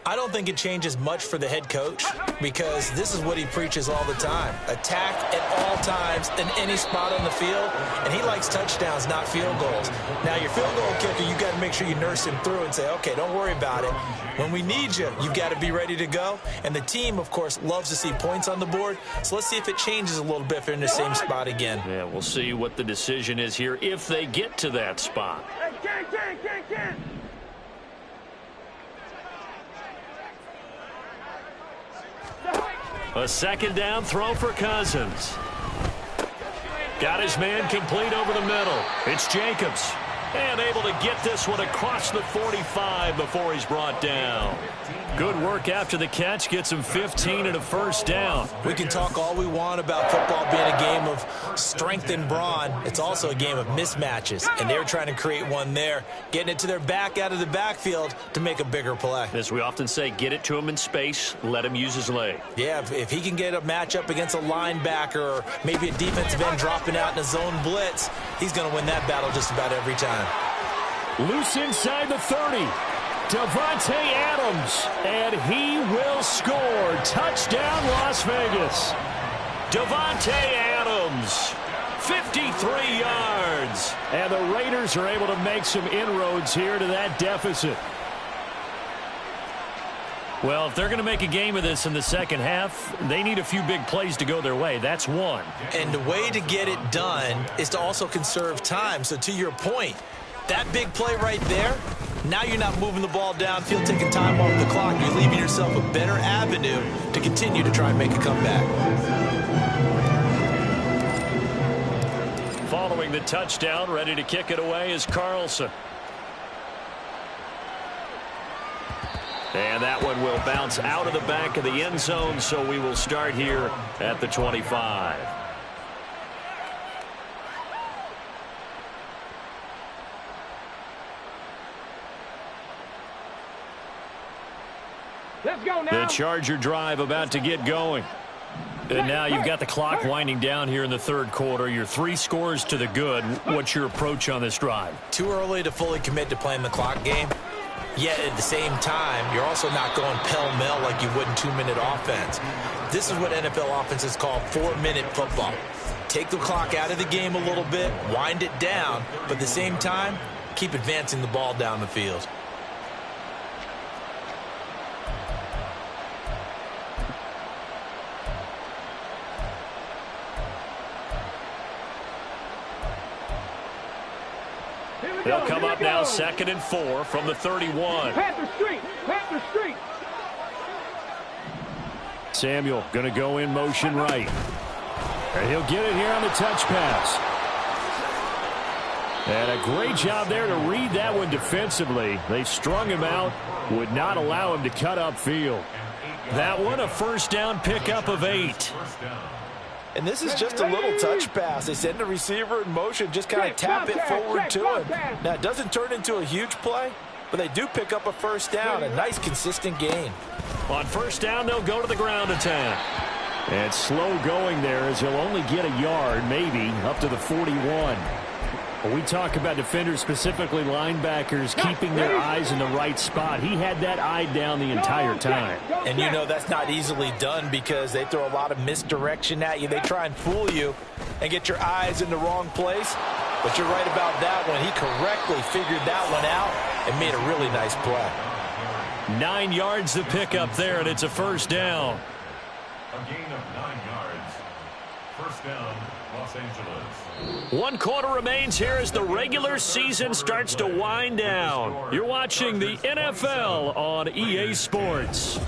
I don't think it changes much for the head coach because this is what he preaches all the time. Attack at all times in any spot on the field, and he likes touchdowns, not field goals. Now, your field goal kicker, you got to make sure you nurse him through and say, okay, don't worry about it. When we need you, you've got to be ready to go. And the team, of course, loves to see points on the board. So let's see if it changes a little bit if they're in the same spot again. Yeah, we'll see what the decision is here if they get to that spot. A 2nd down throw for Cousins. Got his man complete over the middle. It's Jacobs. And able to get this one across the 45 before he's brought down. Good work after the catch. Gets him 15 and a 1st down. We can talk all we want about football being a game of strength and brawn. It's also a game of mismatches, and they're trying to create one there, getting it to their back out of the backfield to make a bigger play. As we often say, get it to him in space, let him use his leg. Yeah, if he can get a matchup against a linebacker or maybe a defensive end dropping out in a zone blitz, he's going to win that battle just about every time. Loose inside the 30. Davante Adams, and he will score. Touchdown, Las Vegas. Davante Adams, 53 yards. And the Raiders are able to make some inroads here to that deficit. Well, if they're going to make a game of this in the second half, they need a few big plays to go their way. That's one. And the way to get it done is to also conserve time. So to your point, that big play right there, Now you're not moving the ball downfield, taking time off the clock. You're leaving yourself a better avenue to continue to try and make a comeback. Following the touchdown, ready to kick it away is Carlson. And that one will bounce out of the back of the end zone, so we will start here at the 25. Let's go now. The Charger drive about to get going. And now you've got the clock winding down here in the third quarter. You're 3 scores to the good. What's your approach on this drive? Too early to fully commit to playing the clock game. Yet at the same time, you're also not going pell-mell like you would in 2-minute offense. This is what NFL offenses call 4-minute football. Take the clock out of the game a little bit, wind it down, but at the same time, keep advancing the ball down the field. They'll come up now 2nd and 4 from the 31. Panther Street. Panther Street. Samuel going to go in motion right. And he'll get it here on the touch pass. And a great job there to read that one defensively. They strung him out, would not allow him to cut upfield. That one a first down pickup of 8. And this is just a little touch pass. They send the receiver in motion, just kind of tap it forward to him. Now, it doesn't turn into a huge play, but they do pick up a first down, a nice, consistent gain. On first down, they'll go to the ground attack. And slow going there as he'll only get a yard, maybe, up to the 41. When we talk about defenders, specifically linebackers, keeping their eyes in the right spot, he had that eye down the entire time. And you know that's not easily done because they throw a lot of misdirection at you. They try and fool you and get your eyes in the wrong place. But you're right about that one. He correctly figured that one out and made a really nice play. 9 yards to pick up there, and it's a first down. A gain of 9 yards. First down, Los Angeles. 1 quarter remains here as the regular season starts to wind down. You're watching the NFL on EA Sports.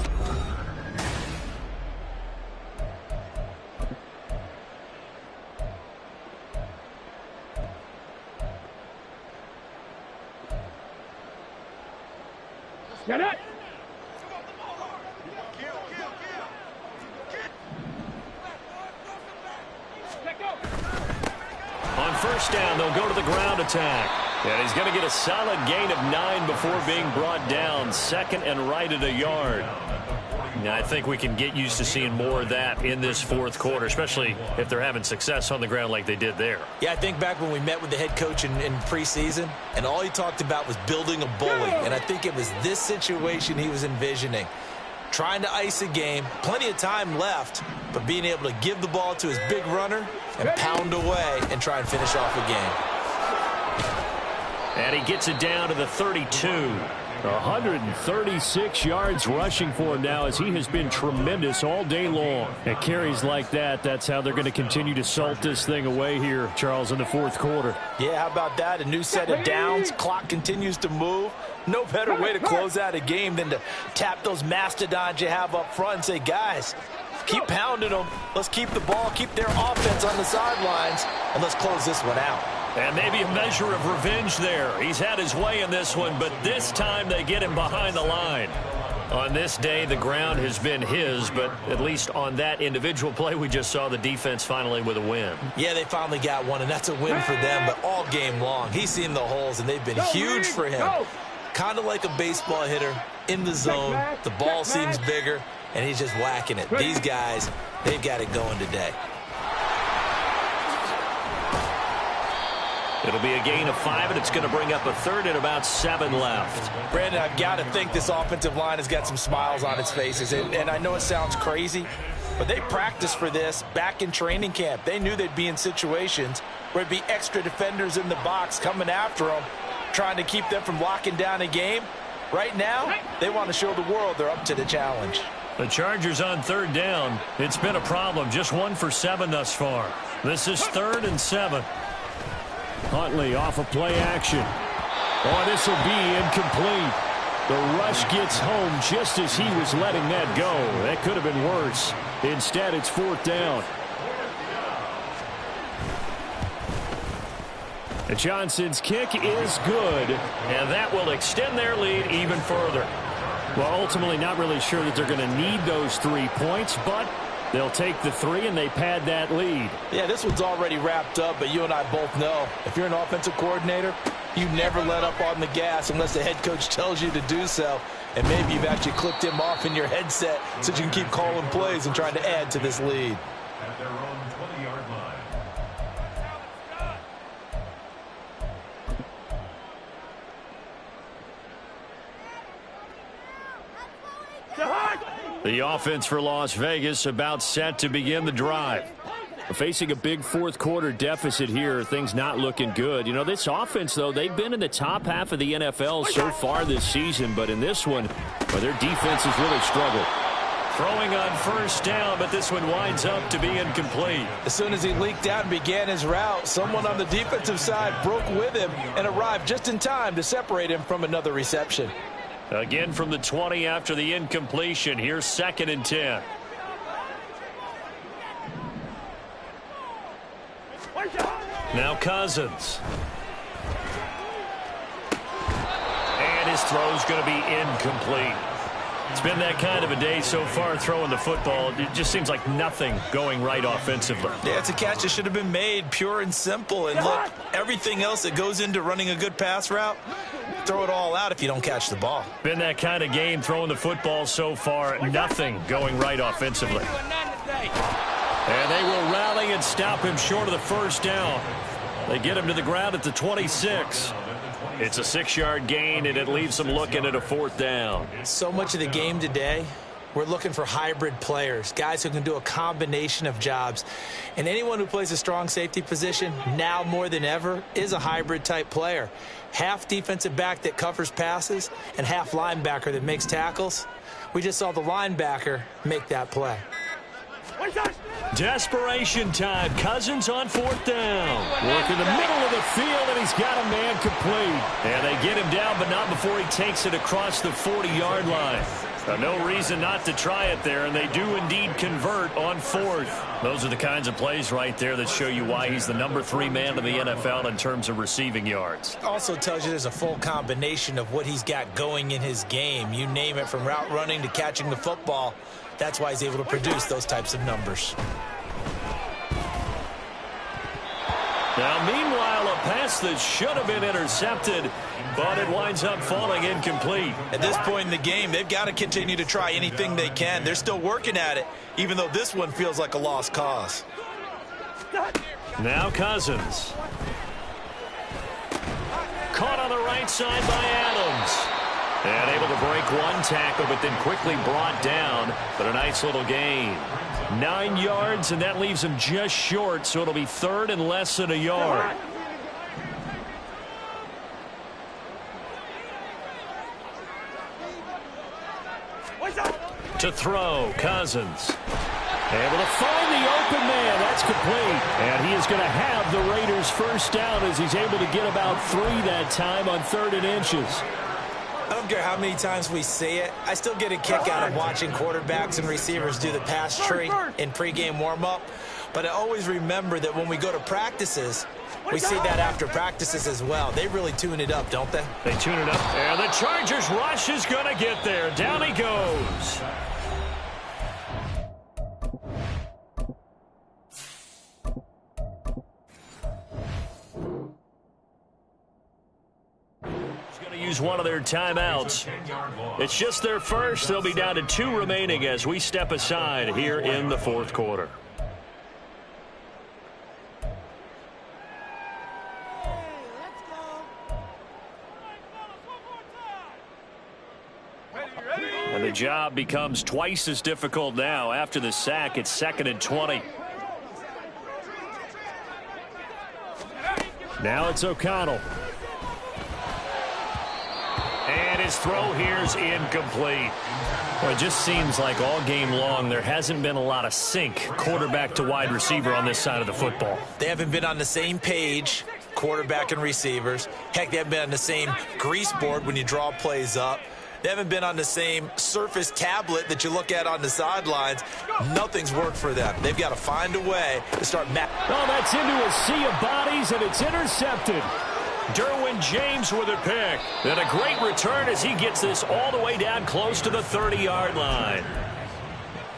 Get it. On first down, they'll go to the ground attack. And he's going to get a solid gain of 9 before being brought down. 2nd and right at a yard. Now, I think we can get used to seeing more of that in this fourth quarter, especially if they're having success on the ground like they did there. Yeah, I think back when we met with the head coach in preseason, and all he talked about was building a bully. And I think it was this situation he was envisioning. Trying to ice a game, plenty of time left, but being able to give the ball to his big runner and pound away and try and finish off a game. And he gets it down to the 32. 136 yards rushing for him now as he has been tremendous all day long. At carries like that, that's how they're going to continue to salt this thing away here, Charles, in the fourth quarter. Yeah, how about that? A new set of downs. Clock continues to move. No better way to close out a game than to tap those mastodons you have up front and say, guys, keep pounding them. Let's keep the ball, keep their offense on the sidelines, and let's close this one out. And maybe a measure of revenge there. He's had his way in this one, but this time they get him behind the line. On this day, the ground has been his, but at least on that individual play, we just saw the defense finally with a win. Yeah, they finally got one, and that's a win for them, but all game long, he's seen the holes, and they've been huge for him. Kind of like a baseball hitter in the zone. The ball seems bigger, and he's just whacking it. These guys, they've got it going today. It'll be a gain of 5, and it's going to bring up a third and about 7 left. Brandon, I've got to think this offensive line has got some smiles on its faces. And I know it sounds crazy, but they practiced for this back in training camp. They knew they'd be in situations where there'd be extra defenders in the box coming after them, trying to keep them from locking down a game. Right now, they want to show the world they're up to the challenge. The Chargers on third down. It's been a problem. Just 1 for 7 thus far. This is 3rd and 7. Huntley off of play action. Oh, this will be incomplete. The rush gets home just as he was letting that go. That could have been worse. Instead, it's 4th down. And Johnson's kick is good, and that will extend their lead even further. Well, ultimately, not really sure that they're going to need those 3 points, but they'll take the 3 and they pad that lead. Yeah, this one's already wrapped up, but you and I both know if you're an offensive coordinator, you never let up on the gas unless the head coach tells you to do so. And maybe you've actually clipped him off in your headset so you can keep calling plays and trying to add to this lead. At their own 20-yard line. The offense for Las Vegas about set to begin the drive. Facing a big 4th quarter deficit here, things not looking good. You know, this offense, though, they've been in the top half of the NFL so far this season, but in this one, well, their defense has really struggled. Throwing on 1st down, but this one winds up to be incomplete. As soon as he leaked out and began his route, someone on the defensive side broke with him and arrived just in time to separate him from another reception. Again from the 20 after the incompletion. Here's 2nd and 10. Now Cousins. And his throw's going to be incomplete. It's been that kind of a day so far throwing the football. It just seems like nothing going right offensively. Yeah, it's a catch that should have been made, pure and simple. And look, everything else that goes into running a good pass route, throw it all out if you don't catch the ball. Been that kind of game throwing the football so far. Nothing going right offensively. And they will rally and stop him short of the 1st down. They get him to the ground at the 26. It's a 6-yard gain, and it leaves them looking at a 4th down. So much of the game today, we're looking for hybrid players, guys who can do a combination of jobs. And anyone who plays a strong safety position, now more than ever, is a hybrid-type player. Half defensive back that covers passes and half linebacker that makes tackles. We just saw the linebacker make that play. Desperation time. Cousins on 4th down. Work in the middle of the field, and he's got a man complete. And they get him down, but not before he takes it across the 40-yard line. No reason not to try it there, and they do indeed convert on 4th. Those are the kinds of plays right there that show you why he's the number 3 man in the NFL in terms of receiving yards. Also tells you there's a full combination of what he's got going in his game. You name it, from route running to catching the football. That's why he's able to produce those types of numbers. Now, meanwhile, a pass that should have been intercepted, but it winds up falling incomplete. At this point in the game, they've got to continue to try anything they can. They're still working at it, even though this one feels like a lost cause. Now Cousins. Caught on the right side by Adams. And able to break one tackle, but then quickly brought down. But a nice little gain. 9 yards, and that leaves him just short, so it'll be 3rd and less than a yard. To throw, Cousins. Able to find the open man. That's complete. And he is going to have the Raiders' 1st down as he's able to get about 3 that time on 3rd and inches. I don't care how many times we see it. I still get a kick out of watching quarterbacks and receivers do the pass tree in pregame warm-up. But I always remember that when we go to practices, we see that after practices as well. They really tune it up, don't they? They tune it up. And the Chargers rush is going to get there. Down he goes. Use one of their timeouts. It's just their first. They'll be down to 2 remaining as we step aside here in the 4th quarter. And the job becomes twice as difficult now. After the sack, it's 2nd and 20. Now it's O'Connell. And his throw here is incomplete. Well, it just seems like all game long there hasn't been a lot of sync quarterback to wide receiver on this side of the football. They haven't been on the same page quarterback and receivers. Heck, they haven't been on the same grease board when you draw plays up. They haven't been on the same Surface tablet that you look at on the sidelines. Nothing's worked for them. They've got to find a way to start. Oh, that's into a sea of bodies, and it's intercepted. Derwin James with a pick. And a great return as he gets this all the way down close to the 30-yard line.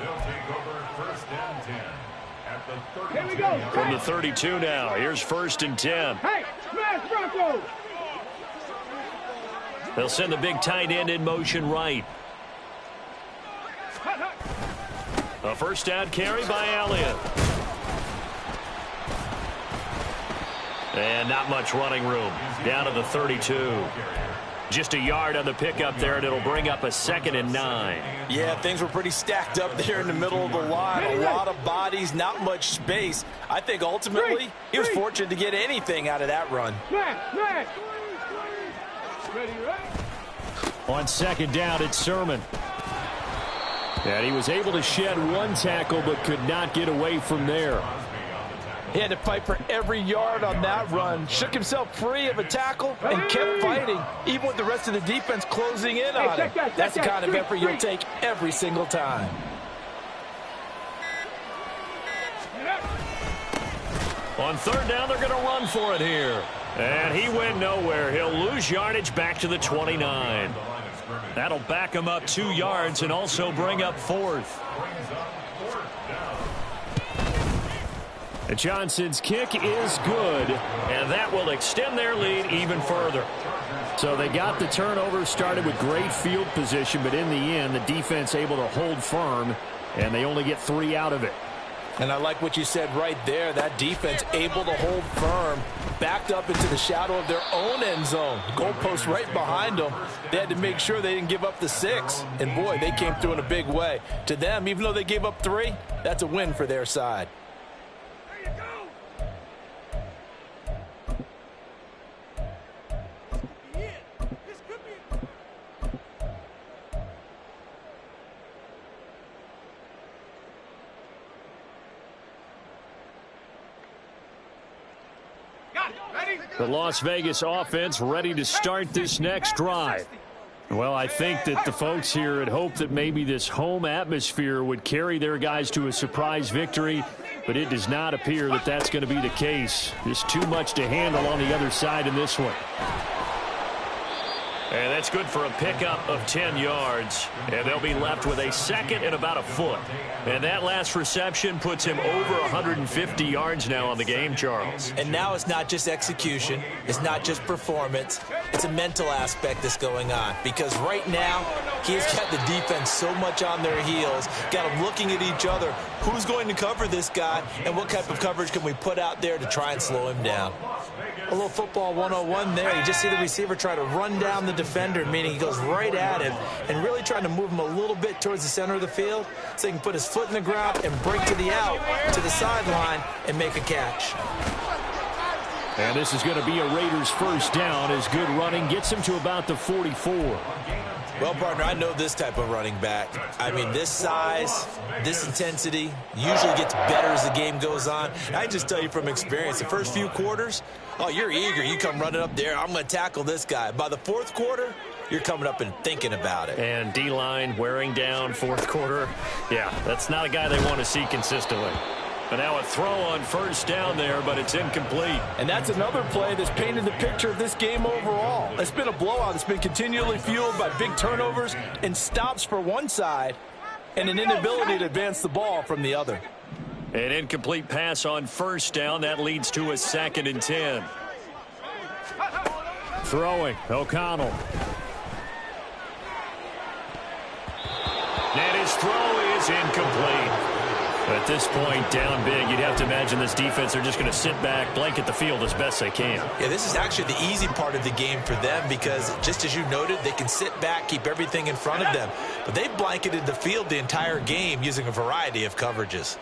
They'll take over first and 10 at the 32. Here we go. From the 32 now, here's first and 10. Hey, smash Bronco. They'll send the big tight end in motion right. A first down carry by Elliott. And not much running room. Down to the 32. Just a yard on the pickup there, and it'll bring up a 2nd and 9. Yeah, things were pretty stacked up there in the middle of the line. A lot of bodies, not much space. I think ultimately he was fortunate to get anything out of that run. Smash, smash. Ready, right? On second down, it's Sermon. And he was able to shed one tackle but could not get away from there. He had to fight for every yard on that run. Shook himself free of a tackle and kept fighting, even with the rest of the defense closing in on him. That's the kind of effort you'll take every single time. On third down, they're going to run for it here. And he went nowhere. He'll lose yardage back to the 29. That'll back him up 2 yards and also bring up 4th. Johnson's kick is good, and that will extend their lead even further. So they got the turnover, started with great field position, but in the end, the defense able to hold firm, and they only get 3 out of it. And I like what you said right there. That defense able to hold firm, backed up into the shadow of their own end zone. Goalpost right behind them. They had to make sure they didn't give up the 6. And, boy, they came through in a big way. To them, even though they gave up 3, that's a win for their side. The Las Vegas offense ready to start this next drive. Well, I think that the folks here had hoped that maybe this home atmosphere would carry their guys to a surprise victory, but it does not appear that that's going to be the case. Just too much to handle on the other side in this one. And that's good for a pickup of 10 yards. And they'll be left with a 2nd and about a foot. And that last reception puts him over 150 yards now on the game, Charles. And now it's not just execution. It's not just performance. It's a mental aspect that's going on. Because right now, he's got the defense so much on their heels. Got them looking at each other. Who's going to cover this guy? And what type of coverage can we put out there to try and slow him down? A little football 101 there. You just see the receiver try to run down the defender, meaning he goes right at him and really trying to move him a little bit towards the center of the field so he can put his foot in the ground and break to the out, to the sideline, and make a catch. And this is going to be a Raiders first down as good running gets him to about the 44. Well, partner, I know this type of running back. I mean, this size, this intensity usually gets better as the game goes on. I just tell you from experience, the first few quarters, oh, you're eager. You come running up there, I'm going to tackle this guy. By the 4th quarter, you're coming up and thinking about it. And D-line wearing down 4th quarter. Yeah, that's not a guy they want to see consistently. But now a throw on first down there, but it's incomplete. And that's another play that's painted the picture of this game overall. It's been a blowout. It's been continually fueled by big turnovers and stops for one side and an inability to advance the ball from the other. An incomplete pass on first down. That leads to a 2nd and 10. Throwing, O'Connell. And his throw is incomplete. At this point, down big, you'd have to imagine this defense are just going to sit back, blanket the field as best they can. Yeah, this is actually the easy part of the game for them because, just as you noted, they can sit back, keep everything in front of them. But they've blanketed the field the entire game using a variety of coverages.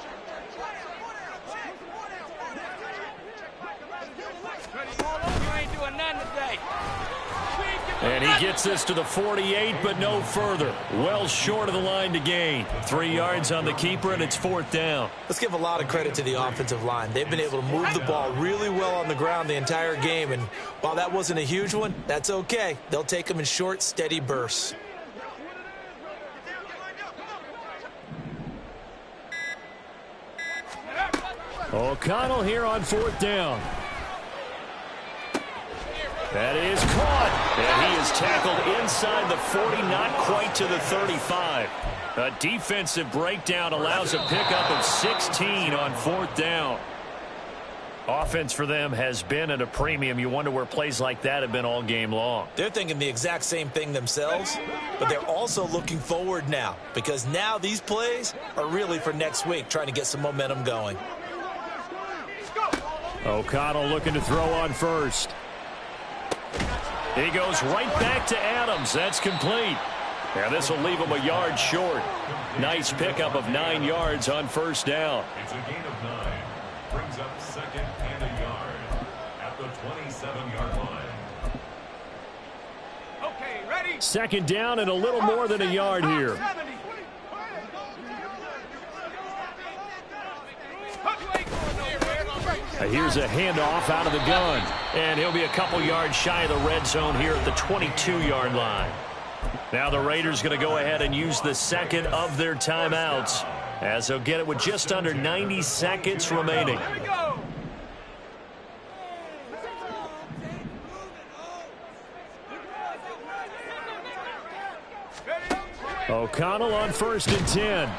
And he gets this to the 48, but no further. Well short of the line to gain. 3 yards on the keeper, and it's 4th down. Let's give a lot of credit to the offensive line. They've been able to move the ball really well on the ground the entire game, and while that wasn't a huge one, that's okay. They'll take them in short, steady bursts. O'Connell here on 4th down. That is caught, and he is tackled inside the 40, not quite to the 35. A defensive breakdown allows a pickup of 16 on 4th down. Offense for them has been at a premium. You wonder where plays like that have been all game long. They're thinking the exact same thing themselves, but they're also looking forward now, because now these plays are really for next week, trying to get some momentum going. O'Connell looking to throw on first. He goes right back to Adams. That's complete. And this will leave him a yard short. Nice pickup of 9 yards on 1st down. It's a gain of 9. Brings up 2nd and a yard at the 27-yard line. Okay, ready? 2nd down and a little more than a yard here. Here's a handoff out of the gun. And he'll be a couple yards shy of the red zone here at the 22-yard line. Now the Raiders going to go ahead and use the 2nd of their timeouts, as they'll get it with just under 90 seconds remaining. O'Connell on 1st and 10.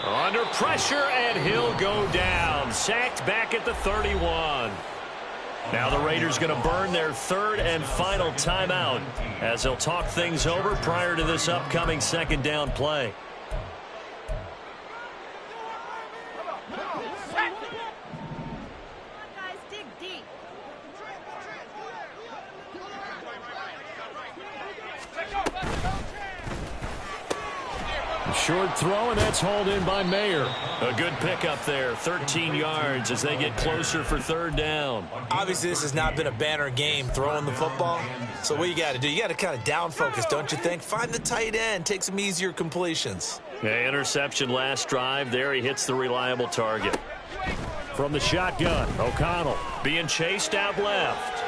Under pressure, and he'll go down. Sacked back at the 31. Now the Raiders going to burn their 3rd and final timeout, as they'll talk things over prior to this upcoming 2nd down play. Short throw, and that's hauled in by Mayer. A good pickup there, 13 yards as they get closer for 3rd down. Obviously, this has not been a banner game throwing the football. So what you got to do, you got to kind of down focus, don't you think? Find the tight end, take some easier completions. Yeah, interception last drive. There he hits the reliable target. From the shotgun, O'Connell being chased out left.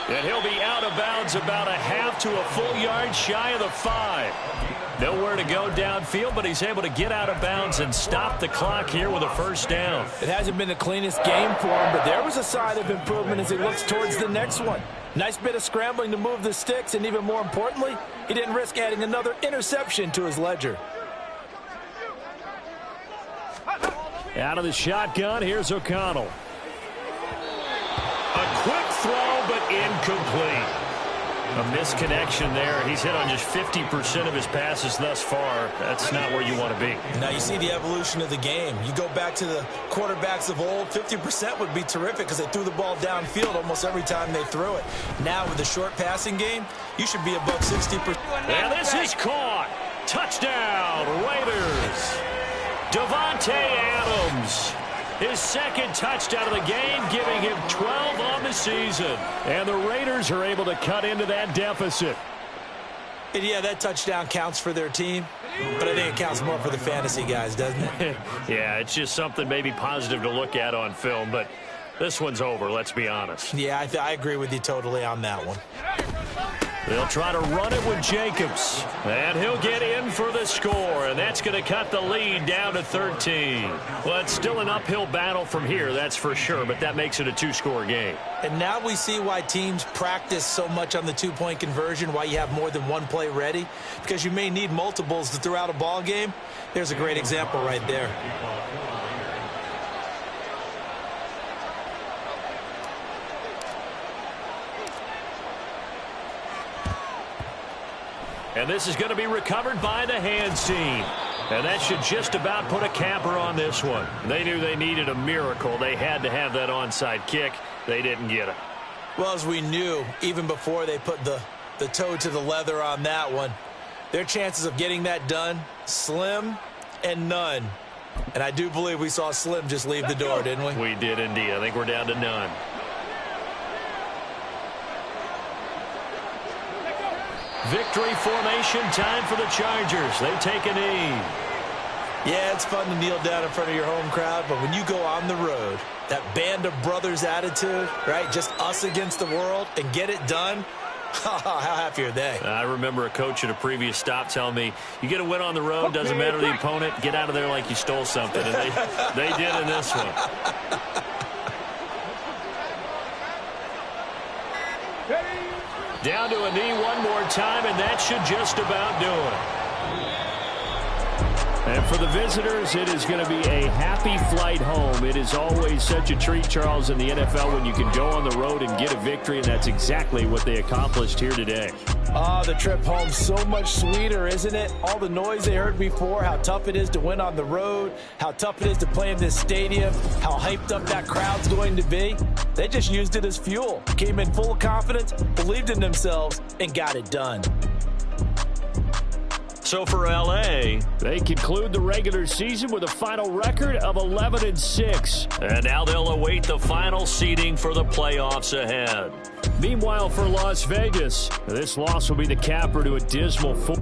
And he'll be out of bounds about a half to a full yard shy of the 5. Nowhere to go downfield, but he's able to get out of bounds and stop the clock here with a 1st down. It hasn't been the cleanest game for him, but there was a sign of improvement as he looks towards the next one. Nice bit of scrambling to move the sticks, and even more importantly, he didn't risk adding another interception to his ledger. Out of the shotgun, here's O'Connell. A quick throw, but incomplete. A misconnection there. He's hit on just 50% of his passes thus far. That's not where you want to be. Now you see the evolution of the game. You go back to the quarterbacks of old, 50% would be terrific because they threw the ball downfield almost every time they threw it. Now with the short passing game, you should be above 60%. And this is caught. Touchdown, Raiders. Davante Adams. His 2nd touchdown of the game, giving him 12 on the season. And the Raiders are able to cut into that deficit. And yeah, that touchdown counts for their team, but I think it counts more for the fantasy guys, doesn't it? Yeah, it's just something maybe positive to look at on film, but this one's over, let's be honest. Yeah, I agree with you totally on that one. They'll try to run it with Jacobs. And he'll get in for the score. And that's going to cut the lead down to 13. Well, it's still an uphill battle from here, that's for sure. But that makes it a 2-score game. And now we see why teams practice so much on the 2-point conversion, why you have more than one play ready. Because you may need multiples to throw out a ball game. There's a great example right there. And this is going to be recovered by the hands team. And that should just about put a capper on this one. They knew they needed a miracle. They had to have that onside kick. They didn't get it. Well, as we knew, even before they put the toe to the leather on that one, their chances of getting that done, slim and none. And I do believe we saw Slim just leave the door, didn't we? We did indeed. I think we're down to none. Victory formation time for the Chargers. They take a knee. Yeah, it's fun to kneel down in front of your home crowd, but when you go on the road, that band of brothers attitude, right, just us against the world, and get it done, how happy are they? I remember a coach at a previous stop telling me, you get a win on the road, doesn't matter the opponent, get out of there like you stole something. And they did in this one. Down to a knee one more time, and that should just about do it. And for the visitors, it is going to be a happy flight home. It is always such a treat, Charles, in the NFL when you can go on the road and get a victory, and that's exactly what they accomplished here today. The trip home so much sweeter, isn't it? All the noise they heard before, how tough it is to win on the road, how tough it is to play in this stadium, how hyped up that crowd's going to be. They just used it as fuel. Came in full of confidence, believed in themselves, and got it done. So for L.A., they conclude the regular season with a final record of 11-6. And now they'll await the final seeding for the playoffs ahead. Meanwhile, for Las Vegas, this loss will be the capper to a dismal 4.